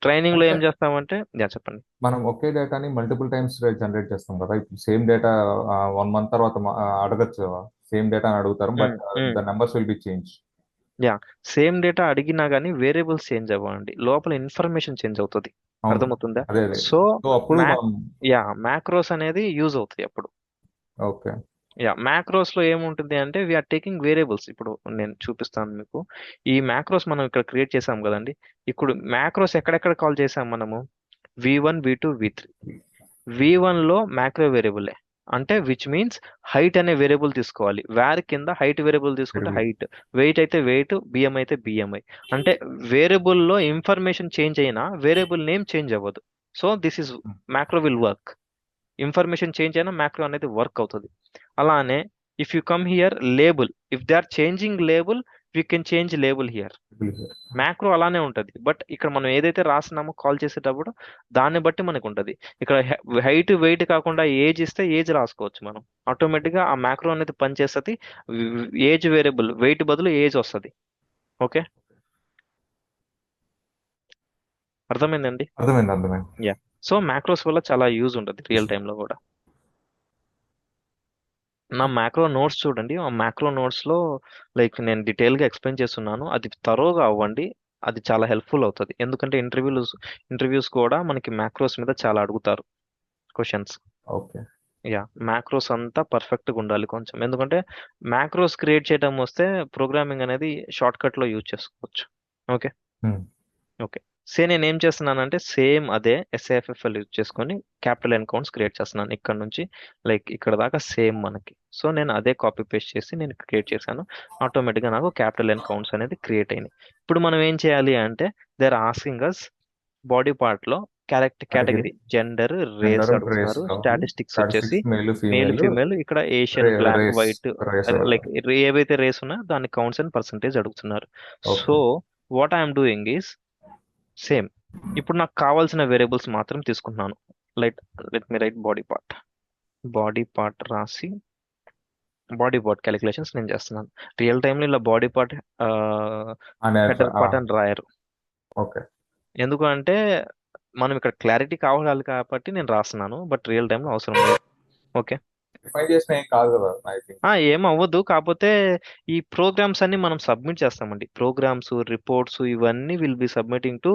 ట్రైనింగ్ లో అంటే ఏం చేస్తామంటే, యా చెప్పండి. మనం ఒకే డేటాని మల్టిపుల్ టైమ్స్ జనరేట్ చేస్తాం కదా. ఇప్పుడు సేమ్ డేటా 1 మంత్ తర్వాత అడగచ్చు కదా. సేమ్ డేటా అని అడుగుతారు, but the numbers will be change. Yeah same data అడిగినా కానీ వేరియబుల్స్ చేంజ్ అవ్వండి, లోపల ఇన్ఫర్మేషన్ చేంజ్ అవుతుంది. అవును. అర్థమవుతుందా? అదే అదే. సో సో అప్పుడు మ్యాక్ మనం. మ్యాక్రోస్ అనేది యూజ్ అవుతాయి అప్పుడు. ఓకే. మ్యాక్రోస్ లో ఏముంటుంది అంటే వీఆర్ టేకింగ్ వేరియబుల్స్. ఇప్పుడు నేను చూపిస్తాను మీకు. ఈ మ్యాక్రోస్ మనం ఇక్కడ క్రియేట్ చేసాం కదండి. ఇప్పుడు మ్యాక్రోస్ ఎక్కడెక్కడ కాల్ చేసాం మనము, V1, V2, V3. V1 లో మ్యాక్రో వేరియబుల్, అంటే విచ్ మీన్స్ హైట్ అనే వేరియబుల్ తీసుకోవాలి. వేర్ కింద హైట్ వేరియబుల్ తీసుకుంటే వెరీ హైట్, వెయిట్ అయితే వెయిట్, బిఎం అయితే బిఎంఐ. అంటే వేరియబుల్ లో ఇన్ఫర్మేషన్ చేంజ్ అయినా వేరియబుల్ నేమ్ చేంజ్ అవ్వదు. So this is macro will work. Information change అయినా మ్యాక్రో అనేది వర్క్ అవుతుంది. అలానే if you come here label, if they are changing label, we can change label here. Good. Macro అలానే ఉంటది, but ఇక్కడ మనం ఏదైతే రాస్తున్నామో కాల్ చేసేటప్పుడు దాన్ని బట్టి మనకు ఉంటది. ఇక్కడ హైట్, వెయిట్ కాకుండా ఏజ్ ఇస్తే ఏజ్ రాసుకోవచ్చు మనం. ఆటోమేటిక్ గా ఆ మ్యాక్రో అనేది పనిచేస్తుంది. ఏజ్ వేరియబుల్ వెయిట్ బదులు ఏజ్ వస్తుంది. ఓకే. అర్థమైందండి? అర్థమైంది. అర్థమైంది. యా. సో మ్యాక్రోస్ వల్ల చాలా యూజ్ ఉంటుంది రియల్ టైంలో కూడా. నా మ్యాక్రో నోట్స్ చూడండి. ఆ మ్యాక్రో నోట్స్ లో లైక్ నేను డీటెయిల్ గా ఎక్స్ప్లెయిన్ చేస్తున్నాను, అది తరోగా అవ్వండి. అది చాలా హెల్ప్ఫుల్ అవుతుంది, ఎందుకంటే ఇంటర్వ్యూస్ కూడా మనకి మ్యాక్రోస్ మీద చాలా అడుగుతారు క్వశ్చన్స్. ఓకే. యా మ్యాక్రోస్ అంతా పర్ఫెక్ట్ గా ఉండాలి కొంచెం, ఎందుకంటే మ్యాక్రోస్ క్రియేట్ చేయడం వస్తే ప్రోగ్రామింగ్ అనేది షార్ట్ కట్ లో యూజ్ చేసుకోవచ్చు. ఓకే. Hmm. ఓకే. నేను ఏం చేస్తున్నానంటే సేమ్ అదే ఎస్ఏఎఫ్ఎల్ యూజ్ చేసుకొని క్యాపిటల్ అకౌంట్స్ క్రియేట్ చేస్తున్నాను ఇక్కడ నుంచి లైక్ ఇక్కడ దాకా సేమ్ మనకి. సో నేను అదే కాపీ పేస్ట్ చేసి నేను క్రియేట్ చేశాను. ఆటోమేటిక్గా నాకు క్యాపిటల్ అకౌంట్స్ అనేది క్రియేట్ అయినాయి. ఇప్పుడు మనం ఏం చేయాలి అంటే they are asking us body part లో category. Category gender race gender, race అడుగుతున్నారు. కావాలి. స్టాటిస్టిక్స్ వచ్చేసి statistics male, male female, female, ఇక్కడ Asian, black, race. White, race like అడగాలి. ఏవైతే రేస్ ఉన్నాయో దాని కౌంట్స్ అండ్ పర్సంటేజ్ అడుగుతున్నారు. So okay. What I'm doing is same. ఇప్పుడు నాకు కావాల్సిన వేరియబుల్స్ మాత్రం తీసుకుంటున్నాను. Right let me write body part రాసి బాడీ పార్ట్ క్యాలిక్యులేషన్స్ నేను చేస్తున్నాను. రియల్ టైంలో ఇలా బాడీ పార్ట్ అనే హెడర్ పార్ట్ అని రాయరు. ఓకే. ఎందుకు అంటే మనం ఇక్కడ క్లారిటీ కావాలి కాబట్టి నేను రాస్తున్నాను, బట్ రియల్ టైంలో అవసరం లేదు. ఓకే. డిఫైన్ చేసిన ఏం కాదు కదా ఐ థింక్. ఏం అవ్వదు, కాకపోతే ఈ ప్రోగ్రామ్స్ అన్ని మనం సబ్మిట్ చేస్తామండి. ప్రోగ్రామ్స్, రిపోర్ట్స్ ఇవన్నీ will be submitting to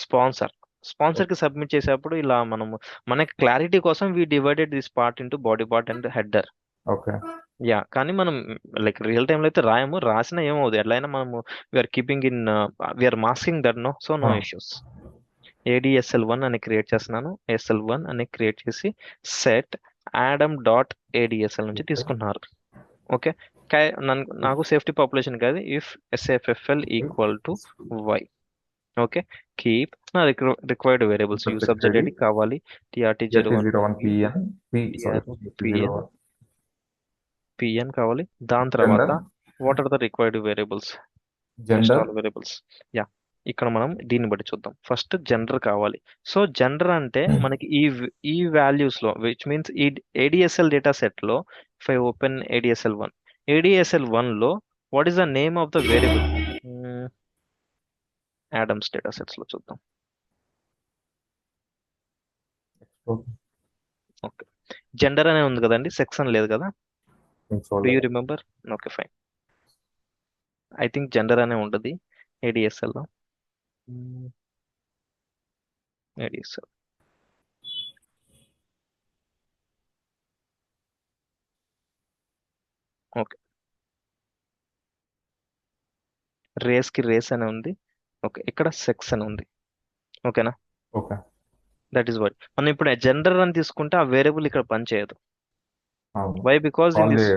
sponsor. Sponsor కి సబ్మిట్ చేసేటప్పుడు ఇలా మనము మనకి క్లారిటీ కోసం we divided this part into body part and header. Okay. కానీ మనం లైక్ రియల్ టైంలో అయితే రాయము, రాసినా ఏమవుతుంది, ఎట్లయినా మనము we're keeping in we're masking that no, so no issues. ADSL1 అని క్రియేట్ చేస్తున్నాను. SL1 అని క్రియేట్ చేసి సెట్ యాడమ్ డాట్ ADSL నుంచి తీసుకుంటున్నారు. ఓకే. నాకు సేఫ్టీ పాపులేషన్ కాదు, if SFFL equal to Y. Okay. Keep నా required variables use subject ID కావాలి, TRT01 PN కావాలి. దాని తర్వాత what are the required variables, gender variables. ఇక్కడ మనం దీన్ని బట్టి చూద్దాం. ఫస్ట్ జెండర్ కావాలి. సో జెండర్ అంటే మనకి ఈ వాల్యూస్ లో, విచ్ మీన్స్ ఈ ADSL డేటా సెట్ లో, ఇఫ్ ఐ ఓపెన్ ADSL1 లో what is the name of the variable, ADaMs data sets లో చూద్దాం. ఓకే. జెండర్ అనే ఉంది కదండి, సెక్స్ అని లేదు కదా, do you remember? Okay fine, I think gender అనే ఉంటుంది ADSL లో. ADSL okay. రేస్ కి రేస్ అని ఉంది. ఓకే. ఇక్కడ సెక్స్ అని ఉంది. ఓకేనా? ఓకే. దట్ ఈస్ వాట్ మనం ఇప్పుడు జెండర్ అని తీసుకుంటే ఆ వేరియబుల్ ఇక్కడ పనిచేయదు. అవును. Why? Because in this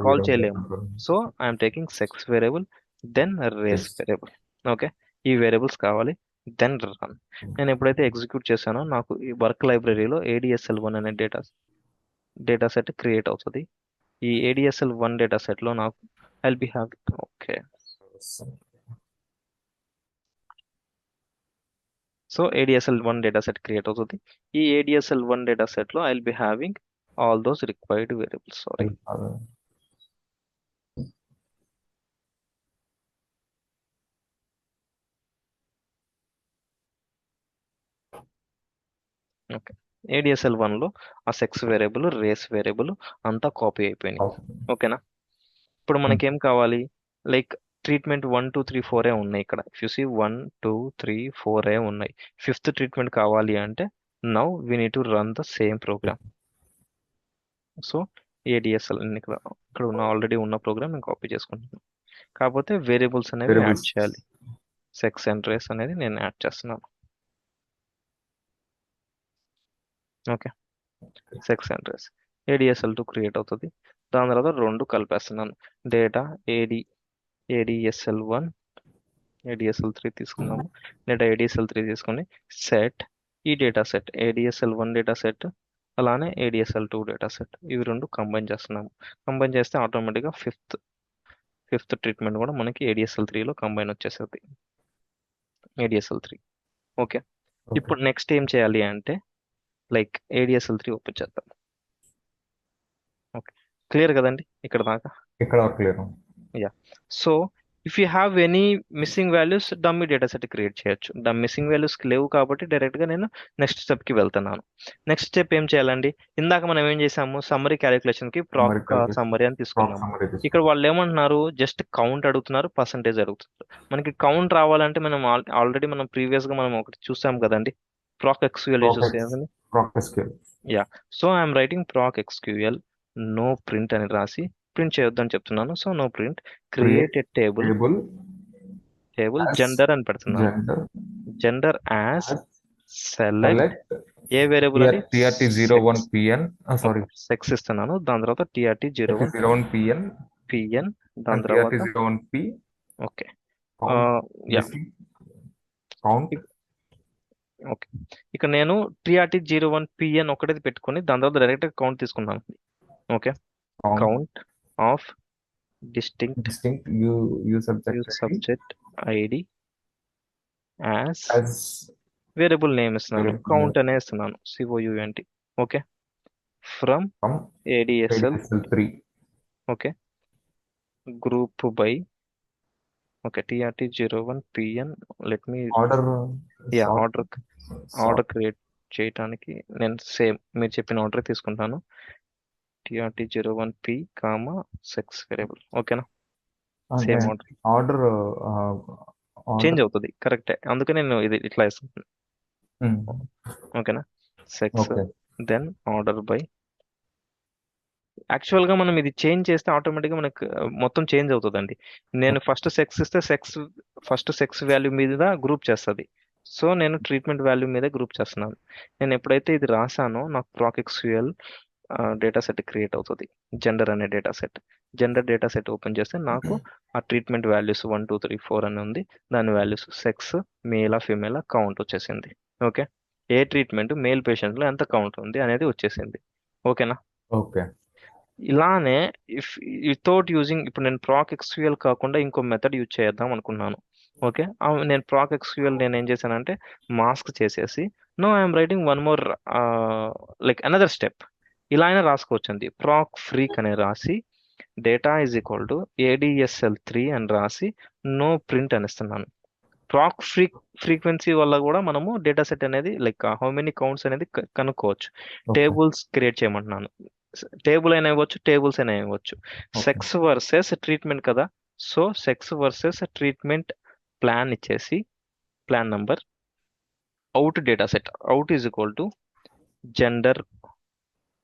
call చేయలేము. చేయలేము. So I'm taking sex variable, then race variable. Okay. ఈ వేరియబుల్స్ కావాలి, దెన్ రన్. నేను ఎప్పుడైతే ఎగ్జిక్యూట్ చేశానో నాకు ఈ వర్క్ లైబ్రరీలో ADSL1 అనే డేటా సెట్ క్రియేట్ అవుతుంది. ఈ ADSL1 డేటా సెట్ లో నాకు I'll be have, okay, so ADSL1 data set create అవుతుంది. ఈ ADSL1 డేటా సెట్ లో I'll be having all those required variables. Sorry, okay. ADSL1 లో ఆ సెక్స్ వేరియబుల్, రేస్ వేరియబుల్ అంతా కాపీ అయిపోయినాయి. ఓకేనా? ఇప్పుడు మనకేం కావాలి, లైక్ ట్రీట్మెంట్ 1 2 3 4 ఉన్నాయి ఇక్కడ. ఇఫ్ యు సీ 1 2 3 4 ఉన్నాయి. ఫిఫ్త్ ట్రీట్మెంట్ కావాలి అంటే now we need to run the same programme. So ADSL ఇక్కడ ఉన్న ఆల్రెడీ ఉన్న ప్రోగ్రామ్ నేను కాపీ చేసుకుంటున్నాను. కాకపోతే వేరియబుల్స్ అనేవి యాడ్ చేయాలి. సెక్స్ అండ్ రేస్ అనేది నేను యాడ్ చేస్తున్నాను. Okay. Sex and race ADSL2 create అవుతుంది. దాని తర్వాత రెండు కలిపేస్తున్నాను. డేటా ADSL1 ADSL3 తీసుకున్నాము. డేటా ADSL3 తీసుకొని సెట్ ఈ data set ADSL1 data set, అలానే ADSL2 డేటా సెట్, ఇవి రెండు కంబైన్ చేస్తున్నాము. కంబైన్ చేస్తే ఆటోమేటిక్గా ఫిఫ్త్ ట్రీట్మెంట్ కూడా మనకి ADSL3లో కంబైన్ వచ్చేస్తుంది. ADSL3 okay. ఇప్పుడు నెక్స్ట్ ఏం చేయాలి అంటే లైక్ ADSL3 ఓపెన్ చేద్దాం. ఓకే. క్లియర్ కదండి ఇక్కడ దాకా? ఇక్కడ clear. So if you have any missing values, dummy data set create చేయొచ్చు. మిస్సింగ్ వాల్యూస్ లేవు కాబట్టి డైరెక్ట్ గా నేను నెక్స్ట్ స్టెప్ కి వెళ్తున్నాను. నెక్స్ట్ స్టెప్ ఏం చేయాలండి, ఇందాక మనం ఏం చేసాము, సమ్మరీ క్యాలిక్యులేషన్ కి ప్రాక్ సమ్మరీ అని తీసుకున్నాము. ఇక్కడ వాళ్ళు ఏమంటున్నారు, జస్ట్ కౌంట్ అడుగుతున్నారు, పర్సంటేజ్ అడుగుతున్నారు. మనకి కౌంట్ రావాలంటే మనం ఆల్రెడీ మనం ప్రీవియస్ గా మనం ఒకటి చూసాం కదండి, proc SQL so I'm writing proc SQL no print అని రాసి ప్రింట్ చేయొద్దని చెప్తున్నాను. So no print, create a table gender అని పెడుతున్నాను. Gender as select a variable అని TRT01 PN సారీ సెక్స్ ఇస్తున్నాను. దాని తర్వాత TRT01 PN దాని తర్వాత TRT01 P. ఓకే. ఓకే. ఇక్కడ నేను TRT01 PN ఒకటి పెట్టుకొని దాని తర్వాత డైరెక్ట్ కౌంట్ తీసుకున్నాను. Okay. Count of distinct use subject ID as variable name ఇస్తున్నాను, కౌంట్ అనే ఇస్తున్నాను, COUNT. Okay. From ADSL3 okay, group by, okay, TRT01PN. Let me, order yeah, sort order sort create చేయడానికి నేను సేమ్ మీరు చెప్పిన order తీసుకుంటాను. TRT01P comma sex variable. ఓకేనా, అంటే same order order change order అవుతుంది, కరెక్టే, అందుకే నేను ఇది ఇట్లా ఇస్తాను. ఓకేనా, sex, okay then order by. యాక్చువల్గా మనం ఇది చేంజ్ చేస్తే ఆటోమేటిక్గా మనకు మొత్తం చేంజ్ అవుతుందండి. నేను ఫస్ట్ సెక్స్ ఇస్తే ఫస్ట్ సెక్స్ వాల్యూ మీద గ్రూప్ చేస్తుంది. సో నేను ట్రీట్మెంట్ వాల్యూ మీద గ్రూప్ చేస్తున్నాను. నేను ఎప్పుడైతే ఇది రాసానో నాకు ప్రాక్ఎక్స్యూఎల్ డేటా సెట్ క్రియేట్ అవుతుంది. జెండర్ అనే data set. Gender data set open చేస్తే నాకు ఆ ట్రీట్మెంట్ వాల్యూస్ 1 2 3 4 అని ఉంది. దాని వాల్యూస్ సెక్స్, మేలా ఫీమేలా కౌంట్ వచ్చేసింది. ఓకే, ఏ ట్రీట్మెంట్ మేల్ పేషెంట్లో ఎంత కౌంట్ ఉంది అనేది వచ్చేసింది. ఓకేనా, ఓకే ఇలానే ఇఫ్ వితౌట్ యూజింగ్, ఇప్పుడు నేను ప్రాక్ ఎక్స్క్యూఎల్ కాకుండా ఇంకో మెథడ్ యూజ్ చేద్దాం అనుకున్నాను. ఓకే, నేను ప్రాక్ ఎక్స్క్యూఎల్ నేను ఏం చేశానంటే మాస్క్ చేసేసి no I'm writing one more like another step. ఇలా అయినా రాసుకోవచ్చండి. ప్రాక్ ఫ్రీక్ అనే రాసి data is equal to ADSL3 అని రాసి నో ప్రింట్ అనిస్తున్నాను. ప్రాక్ ఫ్రీక్వెన్సీ వల్ల కూడా మనము డేటా సెట్ అనేది లైక్ హౌ మెనీ కౌంట్స్ అనేది కనుక్కోవచ్చు. ఓకే టేబుల్స్ క్రియేట్ చేయమంటున్నాను. టేబుల్ అయినా ఇవ్వచ్చు, టేబుల్స్ అయినా ఇవ్వచ్చు. ఓకే సెక్స్ వర్సెస్ ట్రీట్మెంట్ కదా, so sex versus treatment plan ఇచ్చేసి plan number out data set out is equal to gender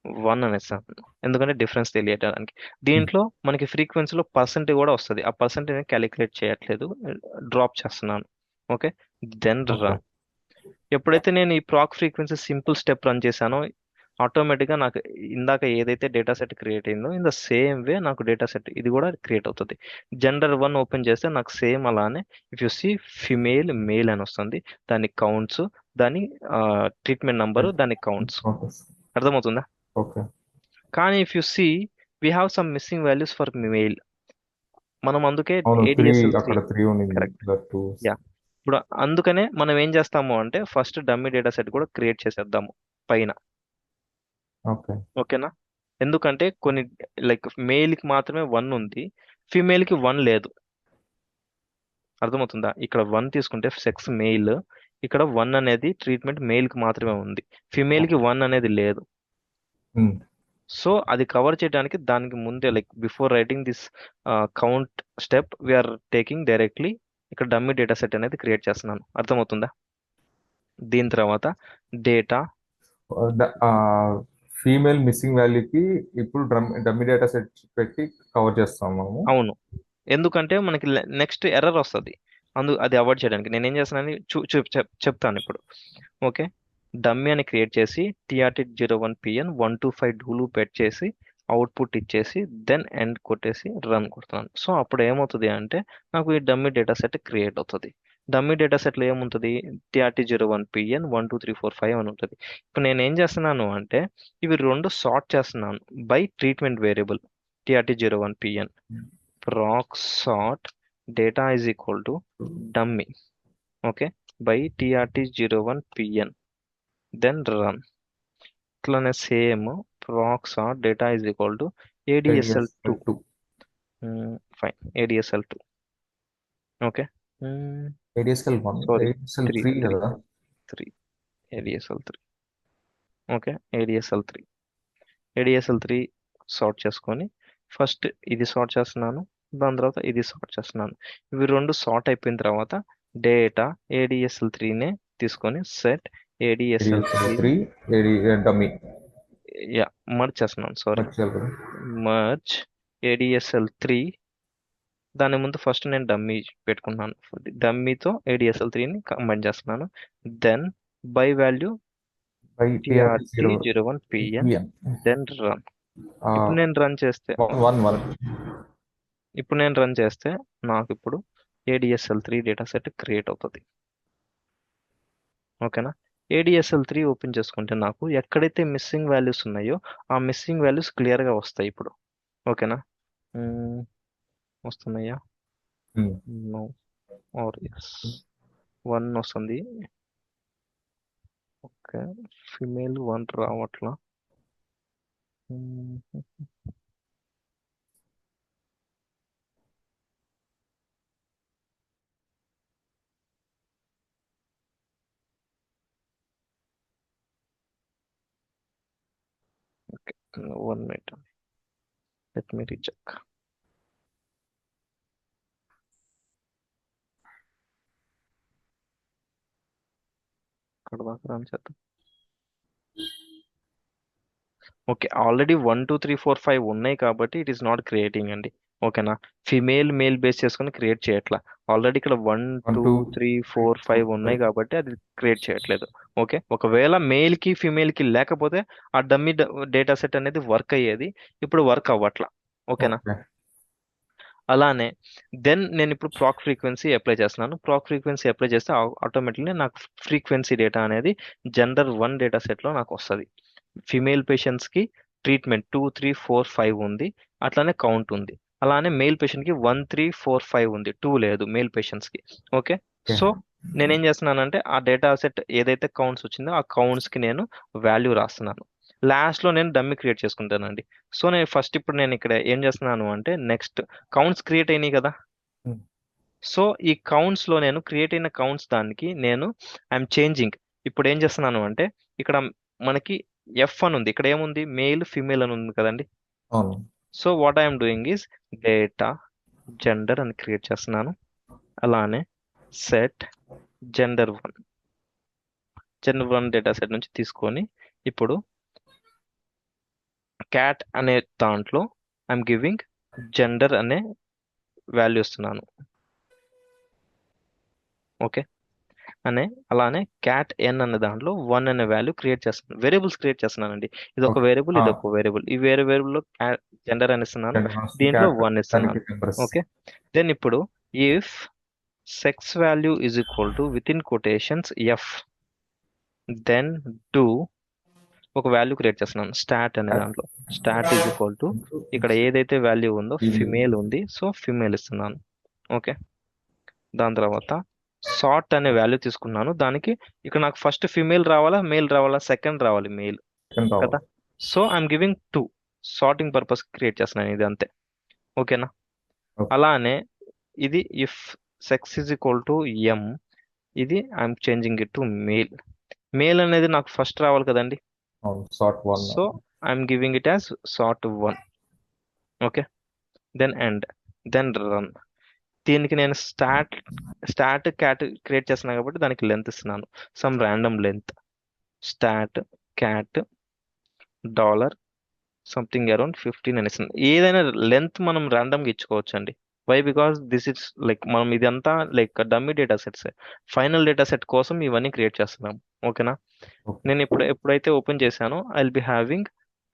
1 అనేస్తాను, ఎందుకంటే డిఫరెన్స్ తెలియడానికి. దీంట్లో మనకి ఫ్రీక్వెన్సీలో పర్సెంట్ కూడా వస్తుంది. ఆ పర్సెంట్ నేను క్యాలిక్యులేట్ చేయట్లేదు, డ్రాప్ చేస్తున్నాను. Okay, then okay run. ఎప్పుడైతే నేను ఈ ప్రాక్ ఫ్రీక్వెన్సీ సింపుల్ స్టెప్ రన్ చేశానో ఆటోమేటిక్గా నాకు ఇందాక ఏదైతే డేటా సెట్ క్రియేట్ అయిందో ఇన్ ద సేమ్ వే నాకు డేటా సెట్ ఇది కూడా క్రియేట్ అవుతుంది. జెండర్ 1 ఓపెన్ చేస్తే నాకు సేమ్ అలానే if you see female male అని వస్తుంది. దాని కౌంట్స్, దాని ట్రీట్మెంట్ నంబరు, దాని కౌంట్స్. ఓకే అర్థమవుతుందా? ఓకే కానీ if you see we have some missing values for male. మనం అందుకే అవును 3 ADSL3, అక్కడ 3 ఉండింది కరెక్ట్, దట్ టూ యా. ఇప్పుడు అందుకనే మనం ఏం చేస్తాము అంటే ఫస్ట్ డమ్మీ డేటా సెట్ కూడా క్రియేట్ చేసేద్దాము పైన. ఓకే ఓకేనా, ఎందుకంటే కొన్ని లైక్ మేల్కి మాత్రమే 1 ఉంది, ఫీమేల్కి 1 లేదు. అర్థమవుతుందా? ఇక్కడ 1 తీసుకుంటే సెక్స్ మెయిల్, ఇక్కడ 1 అనేది ట్రీట్మెంట్ మెయిల్కి మాత్రమే ఉంది, ఫీమేల్కి 1 అనేది లేదు. సో అది కవర్ చేయడానికి దానికి ముందే like before writing this count step we're taking directly ఇక్కడ డమ్మీ డేటా సెట్ అనేది క్రియేట్ చేస్తున్నాను. అర్థమవుతుందా? దీని తర్వాత డేటా, ఫీమేల్ మిస్సింగ్ వాల్యూకి ఇప్పుడు డమ్మీ డేటా సెట్ పెట్టి కవర్ చేస్తాం మనము అవును, ఎందుకంటే మనకి నెక్స్ట్ ఎర్రర్ వస్తుంది. అది అవాయిడ్ చేయడానికి నేను ఏం చేస్తున్నాను చెప్తాను ఇప్పుడు. ఓకే, డమ్మీ అని క్రియేట్ చేసి TRT01PN 125 డూలు పెట్ చేసి అవుట్పుట్ ఇచ్చేసి దెన్ ఎండ్ కొట్టేసి రన్ కొడుతున్నాను. సో అప్పుడు ఏమవుతుంది అంటే నాకు ఈ డమ్మీ డేటా సెట్ క్రియేట్ అవుతుంది. డమ్మీ డేటా సెట్లో ఏముంటుంది? TRT01PN 1 2 3 4 5 అని ఉంటుంది. ఇప్పుడు నేను ఏం చేస్తున్నాను అంటే ఇవి రెండు సార్ట్ చేస్తున్నాను by treatment variable. TRT01PN proc sort data is equal to dummy, okay, by TRT01PN, then run. ఇట్లానే same proc sort data is equal to ADSL2. ADSL2 Fine, ADSL2, okay. ADSL1 Sorry, 3 ADSL3 3 కదా 3 ADSL3, okay, ADSL3 sort చేసుకొని first ఇది sort చేస్తున్నాను, దాని తర్వాత ఇది sort చేస్తున్నాను. ఇవి రెండు సార్ట్ అయిపోయిన తర్వాత డేటా ADSL3నే తీసుకొని set ADSL3, ADSL3 AD dummy yeah, merge చేస్తున్నాను, సారీ, మర్చిపోయాలి కదా మర్జ్ ADSL3. దాని ముందు ఫస్ట్ నేను డమ్మీ పెట్టుకున్నాను, డమ్మీతో ADSL3ని కంబైన్ చేస్తున్నాను. Then by value by TRT0 TRT01PN, PN then run. ఇప్పుడు నేను రన్ చేస్తే వన్ వన్ ఇప్పుడు నేను రన్ చేస్తే నాకు ఇప్పుడు ADSL3 డేటా సెట్ క్రియేట్ అవుతుంది. ఓకేనా, ADSL3 ఓపెన్ చేసుకుంటే నాకు ఎక్కడైతే మిస్సింగ్ వాల్యూస్ ఉన్నాయో ఆ మిస్సింగ్ వాల్యూస్ క్లియర్గా వస్తాయి ఇప్పుడు. ఓకేనా, మ్మ్, వస్తున్నాయా? నో ఆర్ ఎస్, 1 వస్తుంది. ఓకే, ఫిమేల్ 1 రావట్లా. 1 minute. Let me recheck. ఇక్కడ దాకా రన్ చేద్దాం. ఓకే, ఆల్రెడీ 1 2 3 4 5 ఉన్నాయి కాబట్టి ఇట్ ఈస్ నాట్ క్రియేటింగ్ అండి. ఓకేనా, ఫిమేల్ మేల్ బేస్ చేసుకొని క్రియేట్ చేయట్లా. ఆల్రెడీ ఇక్కడ 1 2 3 4 5 ఉన్నాయి కాబట్టి అది క్రియేట్ చేయట్లేదు. ఓకే, ఒకవేళ మేల్ కి ఫిమేల్ కి లేకపోతే ఆ డమ్మీ డేటా సెట్ అనేది వర్క్ అయ్యేది. ఇప్పుడు వర్క్ అవ్వట్లా. ఓకేనా, అలానే దెన్ నేను ఇప్పుడు ప్రాక్ ఫ్రీక్వెన్సీ అప్లై చేస్తున్నాను. ప్రాక్ ఫ్రీక్వెన్సీ అప్లై చేస్తే ఆటోమేటిక్లీ నాకు ఫ్రీక్వెన్సీ డేటా అనేది జెండర్ 1 డేటా సెట్లో నాకు వస్తుంది. ఫిమేల్ పేషెంట్స్కి ట్రీట్మెంట్ 2 3 4 5 ఉంది, అట్లానే కౌంట్ ఉంది. అలానే మేల్ పేషెంట్కి 1 3 4 5 ఉంది, 2 లేదు మేల్ పేషెంట్స్కి. ఓకే, సో నేనేం చేస్తున్నానంటే ఆ డేటా సెట్ ఏదైతే కౌంట్స్ వచ్చిందో ఆ కౌంట్స్కి నేను వాల్యూ రాస్తున్నాను. లాస్ట్లో నేను డమ్మీ క్రియేట్ చేసుకుంటానండి. సో నేను ఫస్ట్ ఇప్పుడు నేను ఇక్కడ ఏం చేస్తున్నాను అంటే నెక్స్ట్ కౌంట్స్ క్రియేట్ అయినాయి కదా. సో ఈ కౌంట్స్ లో నేను క్రియేట్ అయిన కౌంట్స్ దానికి నేను ఐఎమ్ చేంజింగ్. ఇప్పుడు ఏం చేస్తున్నాను అంటే ఇక్కడ మనకి ఎఫ్ అని ఉంది, ఇక్కడ ఏముంది మేల్ ఫిమేల్ అని ఉంది కదండి. So what I'm doing is data gender అని క్రియేట్ చేస్తున్నాను. అలానే సెట్ జెండర్ 1 డేటా సెట్ నుంచి తీసుకొని ఇప్పుడు క్యాట్ అనే దాంట్లో ఐఎమ్ గివింగ్ జెండర్ అనే వాల్యూ ఇస్తున్నాను. ఓకే, అలానే క్యాట్ ఎన్ అనే దాంట్లో 1 అనే వాల్యూ క్రియేట్ చేస్తున్నాను. వేరియబుల్స్ క్రియేట్ చేస్తున్నానండి. ఇది ఒక వేరియబుల్, ఇది ఒక వేరియబుల్. ఈ వేరియబుల్ లో జెండర్ అని ఇస్తున్నాను, దీంట్లో 1 ఇస్తున్నాను. ఓకే, దెన్ ఇప్పుడు if sex value is equal to with in quotations F, then do ఒక వాల్యూ క్రియేట్ చేస్తున్నాను స్టాట్ అనే దాంట్లో. స్టాట్ ఈజ్ ఈక్వల్ టు ఇక్కడ ఏదైతే వాల్యూ ఉందో ఫిమేల్ ఉంది, సో ఫిమేల్ ఇస్తున్నాను. ఓకే, దాని తర్వాత సార్ట్ అనే వాల్యూ తీసుకున్నాను. దానికి ఇక్కడ నాకు ఫస్ట్ ఫిమేల్ రావాలా మేల్ రావాలా? సెకండ్ రావాలి, మేల్ కదా. So I'm giving 2 sorting purpose create చేస్తున్నాను, ఇది అంతే. ఓకేనా, అలానే ఇది if sex is equal to M, ఇది I'm changing it to male. Male అనేది నాకు ఫస్ట్ రావాలి కదండి. So I'm giving it as sort 1. Okay, then end, then run. దీనికి నేను స్టాట్ క్యాట్ క్రియేట్ చేస్తున్నాను కాబట్టి దానికి లెంత్ ఇస్తున్నాను, some random length. Start cat dollar something around 15 అని ఇస్తున్నాను. ఏదైనా లెంత్ మనం ర్యాండమ్ గా ఇచ్చుకోవచ్చు అండి. Why? Because this is like మనం ఇదంతా like dummy data sets. Final data set కోసం ఇవన్నీ క్రియేట్ చేస్తున్నాం. ఓకేనా, నేను ఎప్పుడైతే ఓపెన్ చేశానో ఐ విల్ బి హ్యావింగ్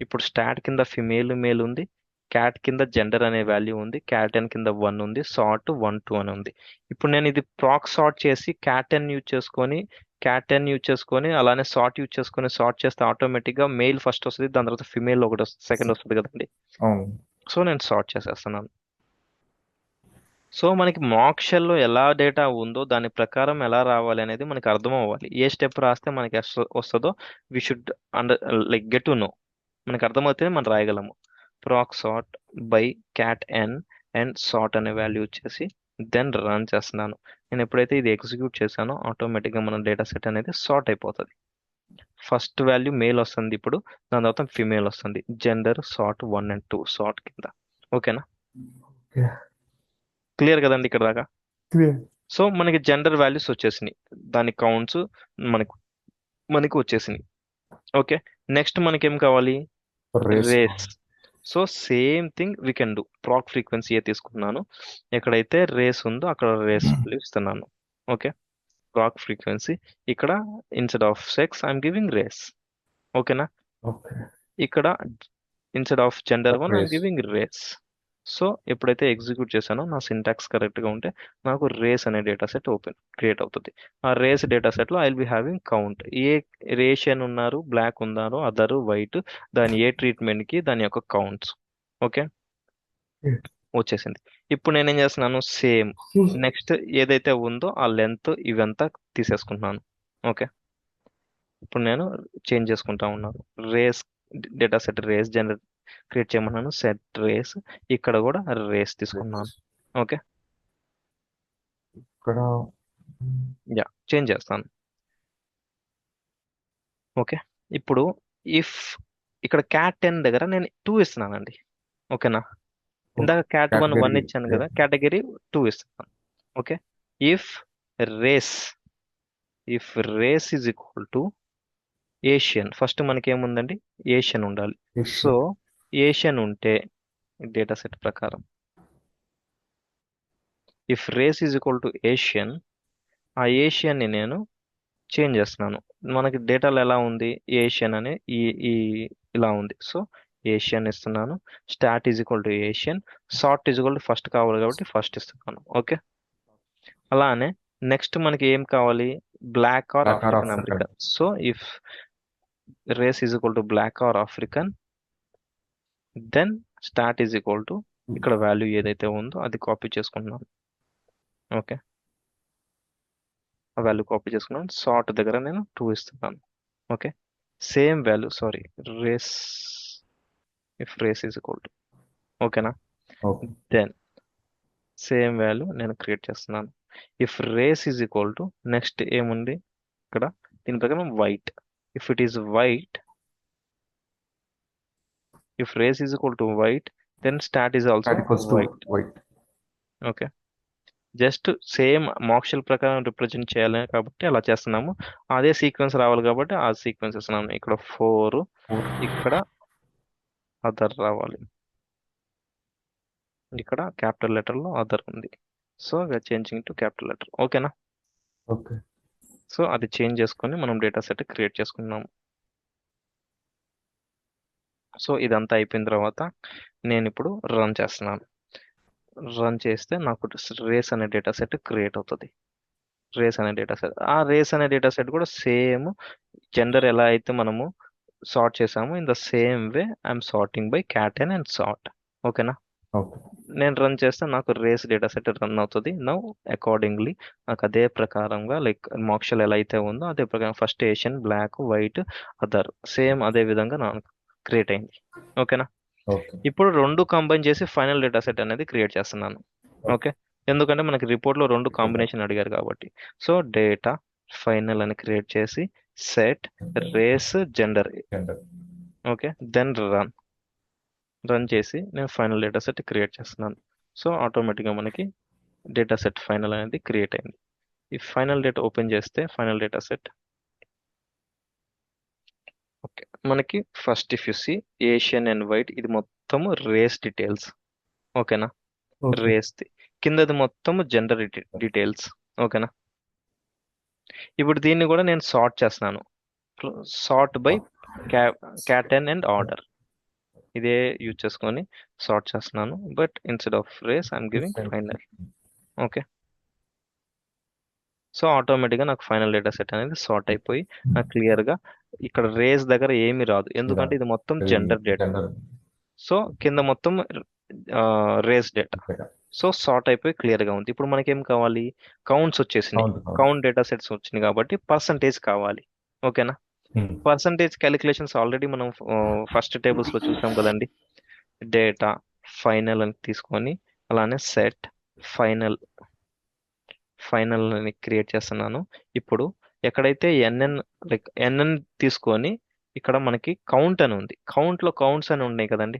ఇప్పుడు స్టాట్ కింద ఫిమేల్ మేల్ ఉంది, క్యాట్ కింద జెండర్ అనే వాల్యూ ఉంది, క్యాట్ ఎన్ కింద 1 ఉంది, సార్ట్ 1 2 అని ఉంది. ఇప్పుడు నేను ఇది ప్రాక్ సార్ట్ చేసి క్యాట్ ఎన్ యూజ్ చేసుకొని అలానే సార్ట్ యూజ్ చేసుకొని సార్ట్ చేస్తే ఆటోమేటిక్ గా మెయిల్ ఫస్ట్ వస్తుంది, దాని తర్వాత ఫిమేల్ ఒకటి సెకండ్ వస్తుంది కదండి. సో నేను సార్ట్ చేసేస్తున్నాను. సో మనకి మాక్ షెల్లో ఎలా డేటా ఉందో దాని ప్రకారం ఎలా రావాలి అనేది మనకి అర్థం అవ్వాలి. ఏ స్టెప్ రాస్తే మనకి వస్తుందో we should like get to know. మనకి అర్థమవుతేనే మనం రాయగలము. Proc sort by cat N and sort అనే వాల్యూ వచ్చేసి దెన్ రన్ చేస్తున్నాను. నేను ఎప్పుడైతే ఇది ఎగ్జిక్యూట్ చేశానో ఆటోమేటిక్గా మన డేటా సెట్ అనేది సార్ట్ అయిపోతుంది. ఫస్ట్ వాల్యూ మేల్ వస్తుంది, ఇప్పుడు దాని తర్వాత ఫిమేల్ వస్తుంది. జెండర్ సార్ట్ 1 and 2 సార్ట్ కింద. ఓకేనా, క్లియర్ కదండి ఇక్కడ దాకా? సో మనకి జెండర్ వాల్యూస్ వచ్చేసినాయి, దాని కౌంట్స్ మనకి వచ్చేసినాయి. ఓకే, నెక్స్ట్ మనకి ఏం కావాలి? Race. So same thing we can do. Proc frequency a తీసుకున్నాను, ఎక్కడైతే రేస్ ఉందో అక్కడ రేస్ వాల్యూ ఇస్తున్నాను. ఓకే, ప్రాక్ ఫ్రీక్వెన్సీ ఇక్కడ instead of sex I'm giving race. ఓకేనా, ఇక్కడ instead of gender 1 I'm giving race. So ఎప్పుడైతే ఎగ్జిక్యూట్ చేశానో నా సింటాక్స్ కరెక్ట్ గా ఉంటే నాకు రేస్ అనే డేటా సెట్ క్రియేట్ అవుతుంది. ఆ రేస్ డేటా సెట్ లో I will be having count. ఏ రేషియన్ ఉన్నారు, బ్లాక్ ఉన్నారో, అదర్ వైట్, దాని ఏ ట్రీట్మెంట్ కి దాని యొక్క కౌంట్స్. ఓకే, వచ్చేసింది. ఇప్పుడు నేనేం చేస్తున్నాను, సేమ్ నెక్స్ట్ ఏదైతే ఉందో ఆ లెంత్ ఇవంతా తీసేసుకుంటున్నాను. ఓకే, ఇప్పుడు నేను చేంజ్ చేసుకుంటా ఉన్నాను. Race data set race generate create చేయమన్నాను, సెట్ రేస్, ఇక్కడ కూడా రేస్ తీసుకున్నాను. ఓకే, యా చేంజ్ చేస్తాను. ఓకే, ఇప్పుడు ఇఫ్ ఇక్కడ క్యాట్ 10 దగ్గర నేను 2 ఇస్తున్నానండి. ఓకేనా? ఇందాక క్యాట్ 1 కేటగిరీ ఇచ్చాను కదా, కేటగిరీ 2 ఇస్తున్నాను. Okay. If race if race is equal to Asian, first మనకి ఏముందండి, ఏషియన్ ఉండాలి. సో ఏషియన్ ఉంటే డేటా సెట్ ప్రకారం if race is equal to Asian, ఆ ఏషియన్ని నేను చేంజ్ చేస్తున్నాను. మనకి డేటాలో ఎలా ఉంది, ఏషియన్ అని ఈ ఈ ఇలా ఉంది. సో ఏషియన్ ఇస్తున్నాను. Start is equal to Asian, sort is equal to first కావాలి కాబట్టి ఫస్ట్ ఇస్తున్నాను. ఓకే. అలానే నెక్స్ట్ మనకి ఏం కావాలి, black or African American. So if race is equal to black or African, then start is equal to ఇక్కడ value ఏదైతే ఉందో అది కాపీ చేసుకుంటున్నాను. ఓకే. ఆ వాల్యూ కాపీ చేసుకున్నాను. సార్ట్ దగ్గర నేను 2 ఇస్తున్నాను. Okay. Same value, sorry, race, if race is equal to, ఓకేనా? దెన్ సేమ్ వాల్యూ నేను క్రియేట్ చేస్తున్నాను. If race is equal to next ఏముంది ఇక్కడ, దీని ప్రకారం white. If it is white, if race is equal to white, then start is also white. Okay. Just same మాక్షల్ ప్రకారం represent చేయాలి కాబట్టి అలా చేస్తున్నాము. అదే సీక్వెన్స్ రావాలి కాబట్టి ఆ సీక్వెన్స్ ఇస్తున్నాము. ఇక్కడ 4, ఇక్కడ అదర్ రావాలి, ఇక్కడ క్యాపిటల్ లెటర్ లో అదర్ ఉంది. So we are changing to capital letter. ఓకేనా? ఓకే. సో అది చేంజ్ చేసుకొని మనం డేటా సెట్ క్రియేట్ చేసుకున్నాము. సో ఇదంతా అయిపోయిన తర్వాత నేను ఇప్పుడు రన్ చేస్తున్నాను. రన్ చేస్తే నాకు రేస్ అనే డేటా సెట్ క్రియేట్ అవుతుంది. రేస్ అనే డేటా సెట్, ఆ రేస్ అనే డేటా సెట్ కూడా సేమ్ జెండర్ ఎలా అయితే మనము సార్ట్ చేసాము, in the same way I'm sorting by క్యాటెన్ and sort. ఓకేనా? నేను రన్ చేస్తే నాకు రేస్ డేటా సెట్ రన్ అవుతుంది. నౌ అకార్డింగ్లీ నాకు అదే ప్రకారంగా లైక్ మాక్షల్ ఎలా అయితే ఉందో అదే ప్రకారం first Asian, black, white, other same అదే విధంగా నాకు క్రియేట్ అయింది. ఓకేనా? ఇప్పుడు 2 కంబైన్ చేసి ఫైనల్ డేటా సెట్ అనేది క్రియేట్ చేస్తున్నాను. ఓకే. ఎందుకంటే మనకి రిపోర్ట్ లో 2 కాంబినేషన్ అడిగారు కాబట్టి. సో డేటా ఫైనల్ అని క్రియేట్ చేసి set race gender. Okay. Then run చేసి నేను ఫైనల్ డేటా సెట్ క్రియేట్ చేస్తున్నాను. సో ఆటోమేటిక్గా మనకి డేటా సెట్ ఫైనల్ అనేది క్రియేట్ అయింది. ఈ ఫైనల్ డేటా ఓపెన్ చేస్తే ఫైనల్ డేటా సెట్, ఓకే, మనకి first if you see Asian and white ఇది మొత్తము రేస్ డీటెయిల్స్. ఓకేనా? రేస్ ది కిందది మొత్తము జెండర్ డీటెయిల్స్. ఓకేనా? ఇప్పుడు దీన్ని కూడా నేను సార్ట్ చేస్తున్నాను. సార్ట్ బై క్యాటెన్ అండ్ ఆర్డర్, ఇదే యూజ్ చేసుకొని సార్ట్ చేస్తున్నాను. But instead of race I'm giving final. Okay. So ఆటోమేటిక్గా నాకు ఫైనల్ డేటా సెట్ అనేది సార్ట్ అయిపోయి నాకు క్లియర్గా ఇక్కడ రేస్ దగ్గర ఏమీ రాదు, ఎందుకంటే ఇది మొత్తం జెండర్ డేటా. సో కింద మొత్తం రేస్ డేటా. సో సార్ట్ అయిపోయి క్లియర్గా ఉంది. ఇప్పుడు మనకేం కావాలి, కౌంట్స్ వచ్చేసినాయి. కౌంట్ డేటా సెట్స్ వచ్చినాయి కాబట్టి పర్సంటేజ్ కావాలి. ఓకేనా? పర్సంటేజ్ క్యాలిక్యులేషన్స్ ఆల్రెడీ మనం ఫస్ట్ టేబుల్స్ లో చూసాం కదండి. డేటా ఫైనల్ అని తీసుకొని అలానే సెట్ ఫైనల్ అని క్రియేట్ చేస్తున్నాను. ఇప్పుడు ఎక్కడైతే ఎన్ఎన్ లైక్ ఎన్ఎన్ తీసుకొని ఇక్కడ మనకి కౌంట్ అని ఉంది. కౌంట్ లో కౌంట్స్ అని ఉన్నాయి కదండి.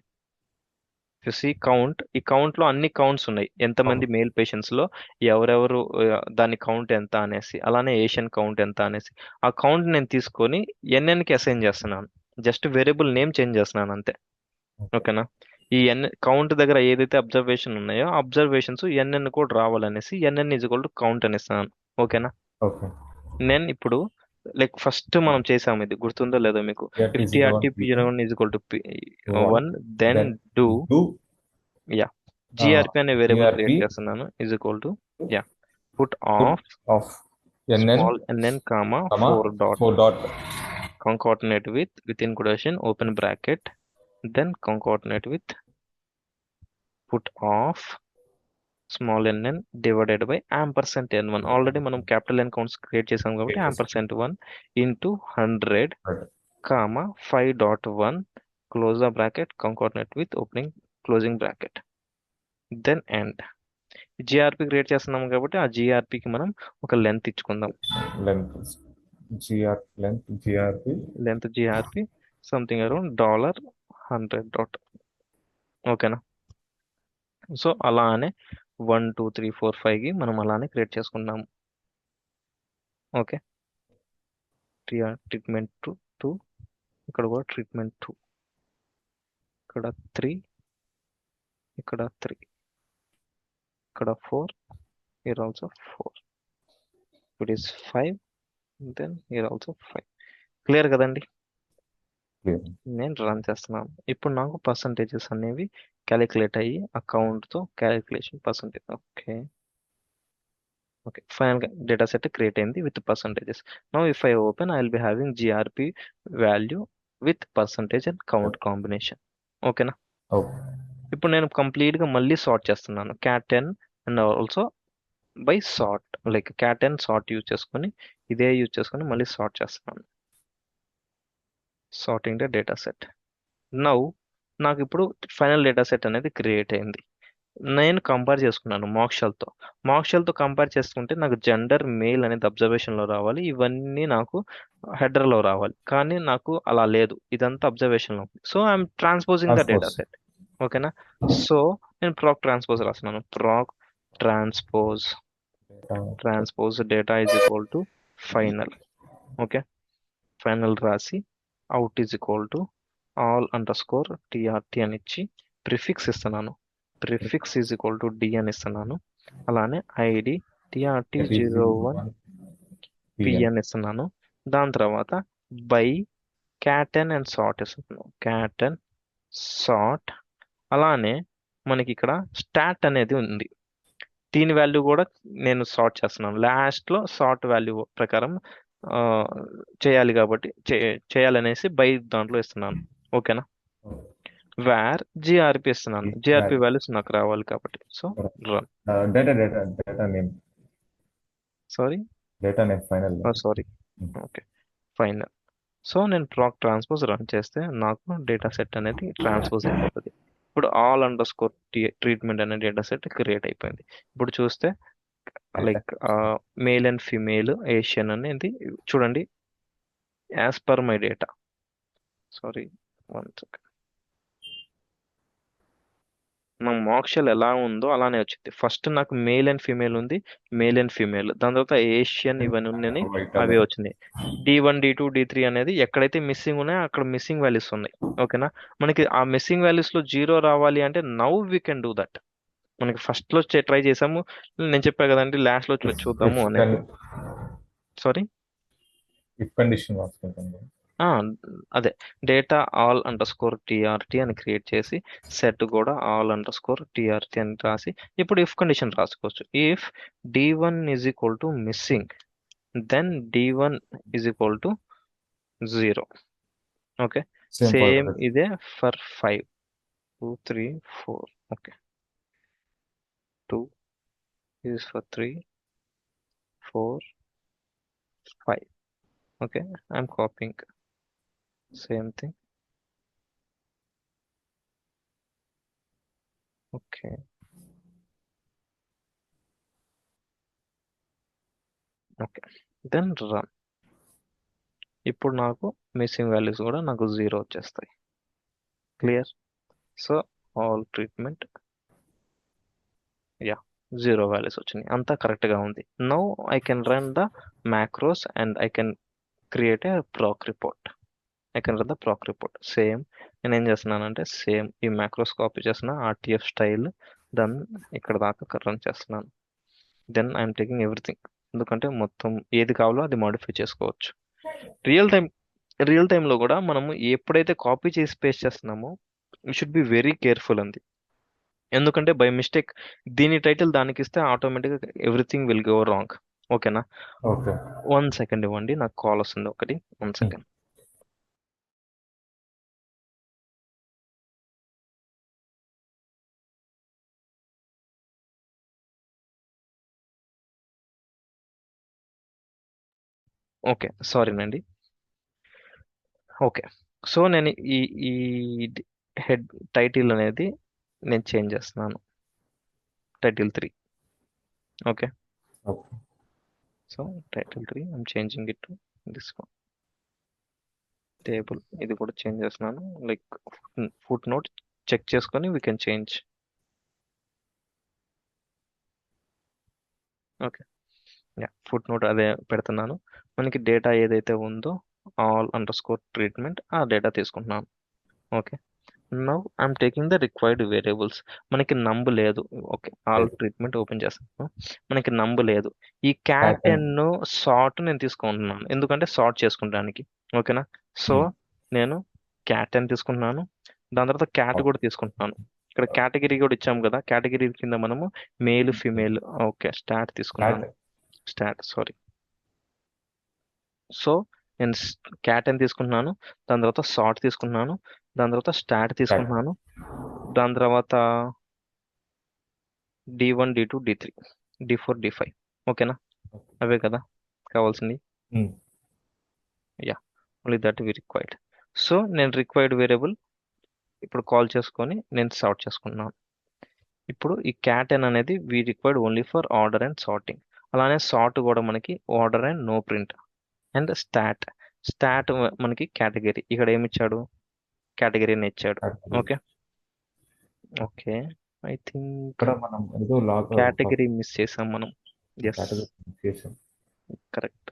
చూసి కౌంట్, ఈ కౌంట్ లో అన్ని కౌంట్స్ ఉన్నాయి, ఎంతమంది మేల్ పేషెంట్స్ లో ఎవరెవరు దాని కౌంట్ ఎంత అనేసి, అలానే ఏషియన్ కౌంట్ ఎంత అనేసి ఆ కౌంట్ నేను తీసుకొని ఎన్ఎన్ కి అసైన్ చేస్తున్నాను. జస్ట్ వేరియబుల్ నేమ్ చేంజ్ చేస్తున్నాను అంతే. ఓకేనా? ఈ ఎన్ కౌంట్ దగ్గర ఏదైతే అబ్జర్వేషన్ ఉన్నాయో అబ్జర్వేషన్స్ ఎన్ఎన్ కూడా రావాలనేసి N N is equal to count అనేస్తాను. ఓకేనా? నేను ఇప్పుడు లైక్ ఫస్ట్ మనం చేసాము, ఇది గుర్తుందో లేదో మీకు, if trt p1 is equal to p1 then do grp అనే వేరియబుల్ క్రియేట్ చేస్తున్నాను is equal to put of small nn comma 4 dot concatenate with within quotation open bracket then concatenate with put of small nn divided by ampersand n1. Already మనం capital n counts create చేసాం కాబట్టి ampersand 1 into 100 comma 5.1 close the bracket concatenate with opening closing bracket then end. GRP create చేస్తున్నాం కాబట్టి ఆ జిఆర్పికి మనం ఒక length ఇచ్చుకుందాం. Length GRP something around $100. ఓకేనా? సో అలానే 1 2 3 4 5కి మనం అలానే క్రియేట్ చేసుకున్నాము. ఓకే, ట్రీట్మెంట్ 2, ఇక్కడ కూడా ట్రీట్మెంట్ 2, ఇక్కడ 3, ఇక్కడ 3, ఇక్కడ 4, here also 4, it is 5, then here also 5. Clear కదండి? క్లియర్. నేను రన్ చేస్తున్నాను. ఇప్పుడు నాకు పర్సంటేజెస్ అనేవి క్యాలిక్యులేట్ అయ్యి అకౌంట్తో క్యాలిక్యులేషన్ పర్సంటేజ్. ఓకే ఓకే, ఫైనల్గా డేటా సెట్ క్రియేట్ అయింది with percentages. Now if I open I will be having GRP value with percentage and count combination. ఓకేనా? ఓకే. ఇప్పుడు నేను కంప్లీట్గా మళ్ళీ సార్ట్ చేస్తున్నాను cat10 and also by sort, like cat10 sort use చేసుకొని ఇదే use చేసుకొని మళ్ళీ సార్ట్ చేస్తున్నాను. Sorting the data set. Now నాకు ఇప్పుడు ఫైనల్ డేటా సెట్ అనేది క్రియేట్ అయింది. నేను కంపేర్ చేసుకున్నాను మాక్షల్తో కంపేర్ చేసుకుంటే నాకు జెండర్ మేల్ అనేది అబ్జర్వేషన్లో రావాలి, ఇవన్నీ నాకు హెడర్లో రావాలి. కానీ నాకు అలా లేదు, ఇదంతా అబ్జర్వేషన్లో ఉంది. So I'm transposing the data set. ఓకేనా? సో నేను ప్రాక్ ట్రాన్స్పోజ్ రాస్తున్నాను. Proc transpose data is equal to final. Okay, final రాసి out is equal to all underscore TRT అని ఇచ్చి ప్రిఫిక్స్ ఇస్తున్నాను. Prefix is equal to D అని ఇస్తున్నాను. అలానే ఐడి టీఆర్టీ 01 పి అని ఇస్తున్నాను. దాని తర్వాత బై cat10 అండ్ సార్ట్ ఇస్తున్నాను. cat10 sort. అలానే మనకి ఇక్కడ స్టాట్ అనేది ఉంది, దీని వాల్యూ కూడా నేను సార్ట్ చేస్తున్నాను. లాస్ట్లో సార్ట్ వాల్యూ ప్రకారం చేయాలి కాబట్టి చేయాలనేసి బై దాంట్లో ఇస్తున్నాను. ఓకేనా? వేర్ జిఆర్పి ఇస్తున్నాను, జిఆర్పి వాల్యూస్ నాకు రావాలి కాబట్టి. So run. Data name sorry final. Sorry okay, final. So నేను ప్రాక్ ట్రాన్స్పోజ్ రన్ చేస్తే నాకు డేటా సెట్ అనేది ట్రాన్స్పోజ్ అయిపోతుంది. ఇప్పుడు ఆల్ అండర్ స్కోర్ ట్రీట్మెంట్ అనే డేటా సెట్ క్రియేట్ అయిపోయింది. ఇప్పుడు చూస్తే like male and female Asian అనేది చూడండి, as per my data. Sorry, 1 second. నా మాక్షల్ ఎలా ఉందో అలానే వచ్చింది. ఫస్ట్ నాకు మేల్ అండ్ ఫీమేల్ ఉంది, మేల్ అండ్ ఫీమేల్. దాని తర్వాత ఏషియన్ ఇవన్నీ ఉన్నాయి, అవే వచ్చినాయి. D1 D2 D3 అనేది ఎక్కడైతే మిస్సింగ్ ఉన్నాయో అక్కడ మిస్సింగ్ వాల్యూస్ ఉన్నాయి. ఓకేనా? మనకి ఆ మిస్సింగ్ వాల్యూస్ లో 0 రావాలి అంటే now we can do that. మనకి ఫస్ట్ లో ట్రై చేసాము, నేను చెప్పా కదండి లాస్ట్ లో చూద్దాము అనేది. సారీ, ఇఫ్ కండిషన్ రాసుకుంటాను. అదే data all underscore TRT అని క్రియేట్ చేసి సెట్ కూడా ఆల్ అండర్ స్కోర్ టీఆర్టీ అని రాసి ఇప్పుడు ఇఫ్ కండిషన్ రాసుకోవచ్చు. If D1 is equal to missing then D1 is equal to 0. Okay, same ఇదే for 5 2 3 4. Okay, 2 is for 3 4 5. Okay, I'm copying same thing. Okay, then run. ఇప్పుడు నాకు missing values కూడా నాకు 0 వచ్చేస్తాయి. Clear? So all treatment 0 values వచ్చినాయి, అంతా కరెక్ట్గా ఉంది. Now I can run the macros and I can create a Praak report. Same నేను ఏం చేస్తున్నానంటే సేమ్ ఈ మ్యాక్రోస్ కాపీ చేసిన ఆర్టీఎఫ్ స్టైల్ దెన్ ఇక్కడ దాకా రన్ చేస్తున్నాను. దెన్ ఐఎమ్ టేకింగ్ ఎవ్రీథింగ్, ఎందుకంటే మొత్తం ఏది కావాలో అది మాడిఫై చేసుకోవచ్చు. రియల్ టైంలో కూడా మనము ఎప్పుడైతే కాపీ చేసి పేస్ట్ చేస్తున్నామో you should be very careful అంది. ఎందుకంటే బై మిస్టేక్ దీని టైటిల్ దానికి ఇస్తే ఆటోమేటిక్గా ఎవ్రీథింగ్ విల్ గో రాంగ్. ఓకేనా? 1 సెకండ్ ఇవ్వండి, నాకు కాల్ వస్తుంది ఒకటి. 1 సెకండ్. ఓకే, సారీనండి. ఓకే, సో నేను ఈ హెడ్ టైటిల్ అనేది నేను చేంజ్ చేస్తున్నాను, title 3. Okay, so title 3 I'm changing it to this one. Table ఇది కూడా చేంజ్ చేస్తున్నాను. లైక్ ఫుట్ నోట్ చెక్ చేసుకొని we can change. Okay, yeah foot note అదే పెడుతున్నాను. మనకి డేటా ఏదైతే ఉందో ఆల్ అండర్ స్కోర్ ట్రీట్మెంట్ ఆ డేటా తీసుకుంటున్నాను. Okay, now I'm taking the required variables. మనకి నంబు లేదు. ఓకే, ఆల్ ట్రీట్మెంట్ ఓపెన్ చేస్తాను. మనకి నంబు లేదు. ఈ క్యాట్ ప్యాటర్న్. అండ్ సార్ట్ నేను తీసుకుంటున్నాను ఎందుకంటే సార్ట్ చేసుకుంటానికి. ఓకేనా, సో నేను క్యాట్ అని తీసుకుంటున్నాను. దాని తర్వాత క్యాట్ కూడా తీసుకుంటున్నాను. ఇక్కడ కేటగిరీ కూడా ఇచ్చాము కదా, కేటగిరీ కింద మనము మేల్ ఫిమేల్. ఓకే, స్టాట్ తీసుకున్నాను. Start sorry. సో నేను క్యాట్ అని తీసుకుంటున్నాను. దాని తర్వాత సార్ట్ తీసుకుంటున్నాను. దాని తర్వాత స్టాట్ తీసుకుంటున్నాను. దాని తర్వాత D1 D2 D3 D4 D5. ఓకేనా, అవే కదా కావాల్సింది. Yeah, only that we required. So నేను రిక్వైర్డ్ వేరియబుల్ ఇప్పుడు కాల్ చేసుకొని నేను సార్ట్ చేసుకున్నాను. ఇప్పుడు ఈ క్యాట్ ఎన్ అనేది we required only for order and sorting. అలానే సార్ట్ కూడా మనకి order and no print. And stat, stat మనకి కేటగిరీ. ఇక్కడ ఏమి ఇచ్చాడు, కేటగిరీని ఇచ్చాడు. ఓకే ఓకే, ఐ థింక్ ఇక్కడ మనం ఏదో లాగ్ కేటగిరీ మిస్ చేసాం మనం. ఎస్, కేటగిరీ చేసాం. కరెక్ట్,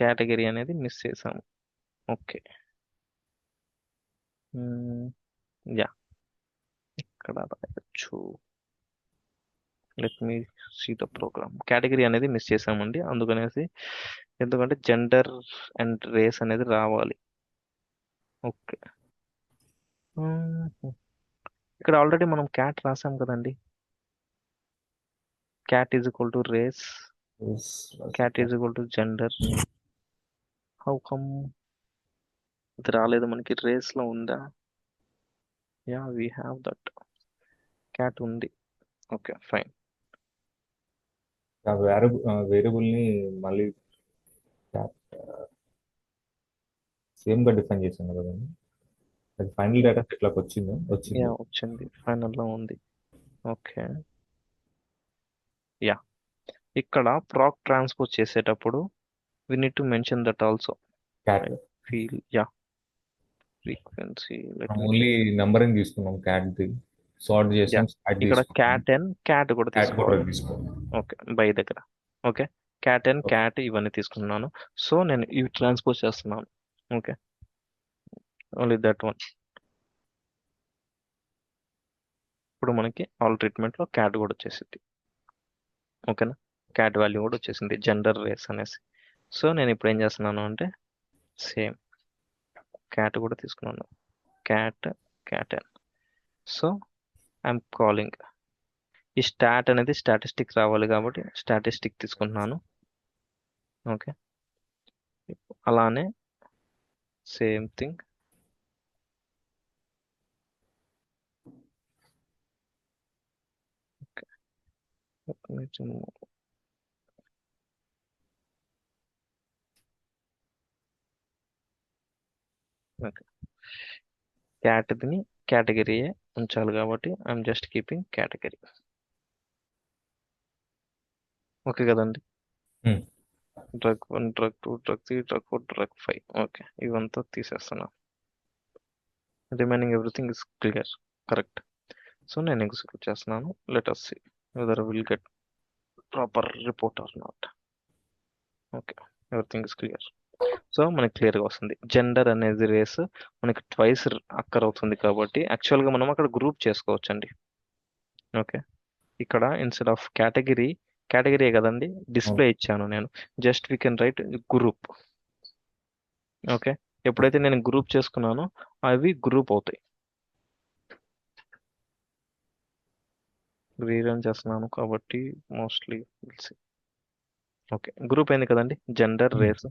కేటగిరీ అనేది మిస్ చేసాము. ఓకే, యా ఇక్కడ రాయొచ్చు. Let me see the program. Category అనేది మిస్ చేసామండి అందుకనేసి, ఎందుకంటే జెండర్ అండ్ రేస్ అనేది రావాలి. ఓకే, ఇక్కడ ఆల్రెడీ మనం క్యాట్ రాసాం కదండి. Cat is equal to race, cat is equal to gender. How come ఇది రాలేదు మనకి? రేస్ లో ఉందా? Yeah we have that, cat ఉంది. Okay fine. వేరియబుల్ ని మళ్ళీ సేమ్ గా డిఫైన్ చేసాం కదండి. అది ఫైనల్ డేటా సెట్ లోకి వచ్చింది. యా వచ్చింది, ఫైనల్ లో ఉంది. ఓకే, యా ఇక్కడ ప్రాక్ ట్రాన్స్పోజ్ చేసేటప్పుడు we need to mention that also. Cat I feel, yeah, frequency. Let me only numbering తీసుకున్నాం, క్యాట్ ది సార్ట్ చేసాం, yeah, స్టార్ట్ ఇక్కడ తీసుకున్నాం, క్యాట్ అండ్ క్యాట్ కూడా క్యాట్ కూడా తీసుకోవాలి. తీసుకోండి. ఓకే, బై దగ్గర. ఓకే, క్యాట్ అండ్ క్యాట్ ఇవన్నీ తీసుకున్నాను. సో నేను ఇవి ట్రాన్స్పోజ్ చేస్తున్నాను. Okay, only that one. ఇప్పుడు మనకి ఆల్ ట్రీట్మెంట్ లో క్యాట్ కూడా వచ్చేసింది. ఓకేనా, క్యాట్ వాల్యూ కూడా వచ్చేసింది, జెండర్ రేస్ అనేసి. సో నేను ఇప్పుడు ఏం చేస్తున్నాను అంటే సేమ్ క్యాట్ కూడా తీసుకున్నాను, cat cat and. So I'm calling ఈ స్టాట్ అనేది స్టాటిస్టిక్ రావాలి కాబట్టి స్టాటిస్టిక్ తీసుకుంటున్నాను. ఓకే, అలానే సేమ్ థింగ్ క్యాట్ని కేటగిరీయే ఉంచాలి కాబట్టి I'm just keeping category. Okay కదండి. Drug 1 drug 2 drug 3 drug 4 drug 5. Okay, ఇవంతా తీసేస్తున్నా. Remaining everything is clear, correct. So నేను ఎగ్జిక్యూట్ చేస్తున్నాను. Let us see whether we'll get proper report or not. Okay, everything is clear. So మనకి క్లియర్గా వస్తుంది. Gender అనేది race మనకి ట్వైస్ అక్కర్ అవుతుంది కాబట్టి యాక్చువల్గా మనం అక్కడ గ్రూప్ చేసుకోవచ్చండి. ఓకే, ఇక్కడ ఇన్స్టెడ్ ఆఫ్ కేటగిరీ, కేటగిరీ కదండి డిస్ప్లే ఇచ్చాను నేను, just we can write group. Okay, ఎప్పుడైతే నేను గ్రూప్ చేసుకున్నానో అవి గ్రూప్ అవుతాయి. రీరన్ చేస్తున్నాను కాబట్టి మోస్ట్లీ ఓకే గ్రూప్ అయింది కదండి, gender race.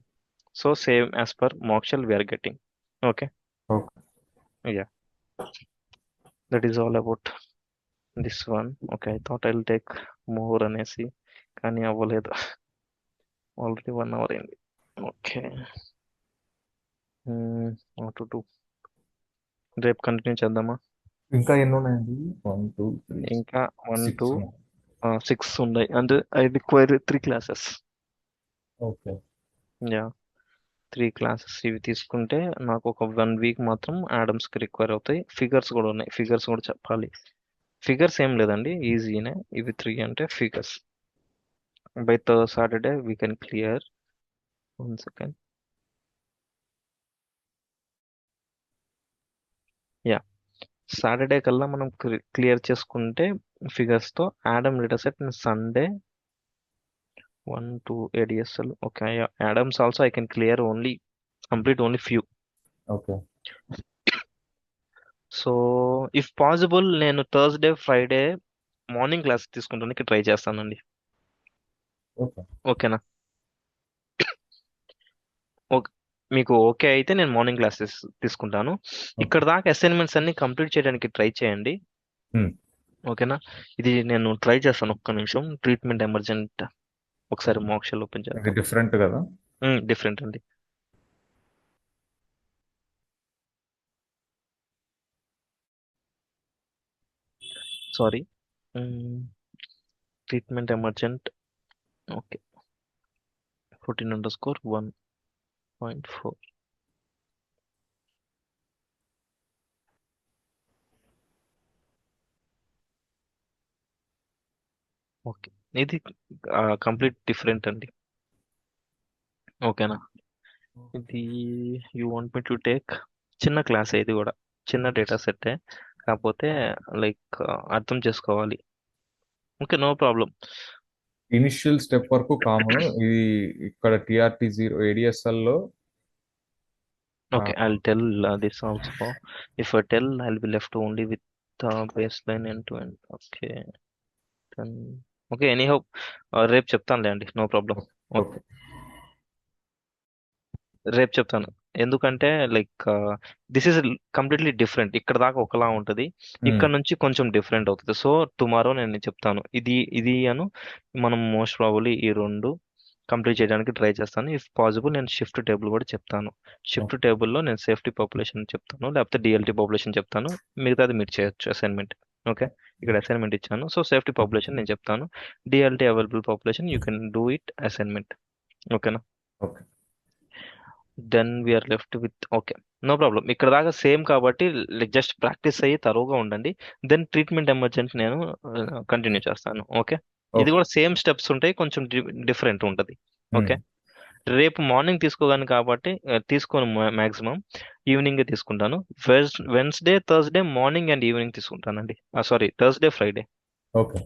So same as per మోక్షల్ we're getting. Okay, yeah that is all about this one. Okay, I thought I will take more అనేసి, కానీ అవ్వలేదు. ఆల్రెడీ 1 hour అయింది. ఓకే, టు డూ రేపు continue చేద్దామా? ఇంకా ఎన్ని ఉన్నాయండి? 1 2 3 ఇంకా 1 6 2 6 ఉన్నాయి. అంటే I require 3 classes. Okay, yeah 3 classes ఇవి తీసుకుంటే నాకు ఒక 1 వీక్ మాత్రం యాడమ్స్కి రిక్వైర్ అవుతాయి. ఫిగర్స్ కూడా ఉన్నాయి, ఫిగర్స్ కూడా చెప్పాలి. ఫిగర్స్ ఏం లేదండి, ఈజీనే. ఇవి 3 అంటే figures. By Saturday we can clear. 1 second. Yeah, Saturday కల్లా మనం క్లియర్ చేసుకుంటే ఫిగర్స్తో ADaM data set Sunday 1 2 ADSL. Okay, ADaMs also I can clear only complete only few. Okay. So if possible నేను థర్స్డే ఫ్రైడే మార్నింగ్ క్లాస్ తీసుకుంటానికి try చేస్తానండి. Okay. ఓకేనా? Okay, మీకు okay అయితే నేను మార్నింగ్ క్లాసెస్ తీసుకుంటాను. ఇక్కడ దాకా అసైన్మెంట్స్ అన్ని కంప్లీట్ చేయడానికి ట్రై చేయండి. Hmm. ఓకేనా? ఇది నేను ట్రై చేస్తాను, ఒక్క నిమిషం. ట్రీట్మెంట్ ఎమర్జెంట్ ఒకసారి మోక్షల్ ఓపెన్ ఇది చేద్దాం. డిఫరెంట్ కదా? డిఫరెంట్ అండి. Sorry. Treatment emergent. Okay, 14_1.4. Okay, ఇది కంప్లీట్ డిఫరెంట్ అండి. ఓకేనా? ఇది you want me to take చిన్న క్లాస్, ఇది కూడా చిన్న డేటా సెట్టే, కాకపోతే లైక్ అర్థం చేసుకోవాలి. Okay, no problem. Initial step వరకు కామన్. ఇది ఇక్కడ TRT0 ADSL లో okay, I'll tell this also. If I tell, I'll be left only with baseline end to end. Okay, then okay, anyhow రేపు చెప్తానులే అండి, నో ప్రాబ్లం. ఓకే. రేపు చెప్తాను. ఎందుకంటే like this is completely different. ఇక్కడ దాకా ఒకలా ఉంటుంది, ఇక్కడ నుంచి కొంచెం డిఫరెంట్ అవుతుంది. సో టుమారో నేను చెప్తాను ఇది అను. మనం మోస్ట్ ప్రాబబ్లీ ఈ రెండు కంప్లీట్ చేయడానికి ట్రై చేస్తాను. ఇఫ్ పాసిబుల్ నేను షిఫ్ట్ టేబుల్ కూడా చెప్తాను. షిఫ్ట్ టేబుల్లో నేను సేఫ్టీ పాపులేషన్ చెప్తాను, లేకపోతే డిఎల్టీ పాపులేషన్ చెప్తాను. మిగతాది మీరు చేయొచ్చు అసైన్మెంట్. ఓకే, ఇక్కడ అసైన్మెంట్ ఇచ్చాను. సో సేఫ్టీ పాపులేషన్ నేను చెప్తాను, DLT available population you can do it assignment. ఓకేనా? Okay. Then we're left with okay, no problem. ఇక్కడ దాకా సేమ్ కాబట్టి జస్ట్ ప్రాక్టీస్ అయ్యి తరువుగా ఉండండి. దెన్ ట్రీట్మెంట్ ఎమర్జెంట్ నేను కంటిన్యూ చేస్తాను. ఓకే, ఇది కూడా సేమ్ స్టెప్స్ ఉంటాయి, కొంచెం డిఫరెంట్ ఉంటుంది. ఓకే, రేపు మార్నింగ్ తీసుకోగాను కాబట్టి తీసుకోను, మాక్సిమం ఈవినింగ్ తీసుకుంటాను. Wednesday Thursday morning and evening తీసుకుంటానండి. Sorry, Thursday Friday. ఓకే.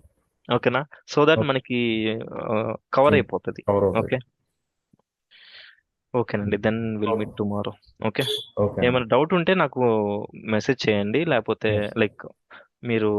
ఓకేనా? సో దట్ మనకి కవర్ అయిపోతుంది. కవర్ అవుతుంది. ఓకే, ఓకేనండి. Then will meet tomorrow. Okay, okay. ఏమైనా డౌట్ ఉంటే నాకు మెసేజ్ చేయండి, లేకపోతే లైక్ మీరు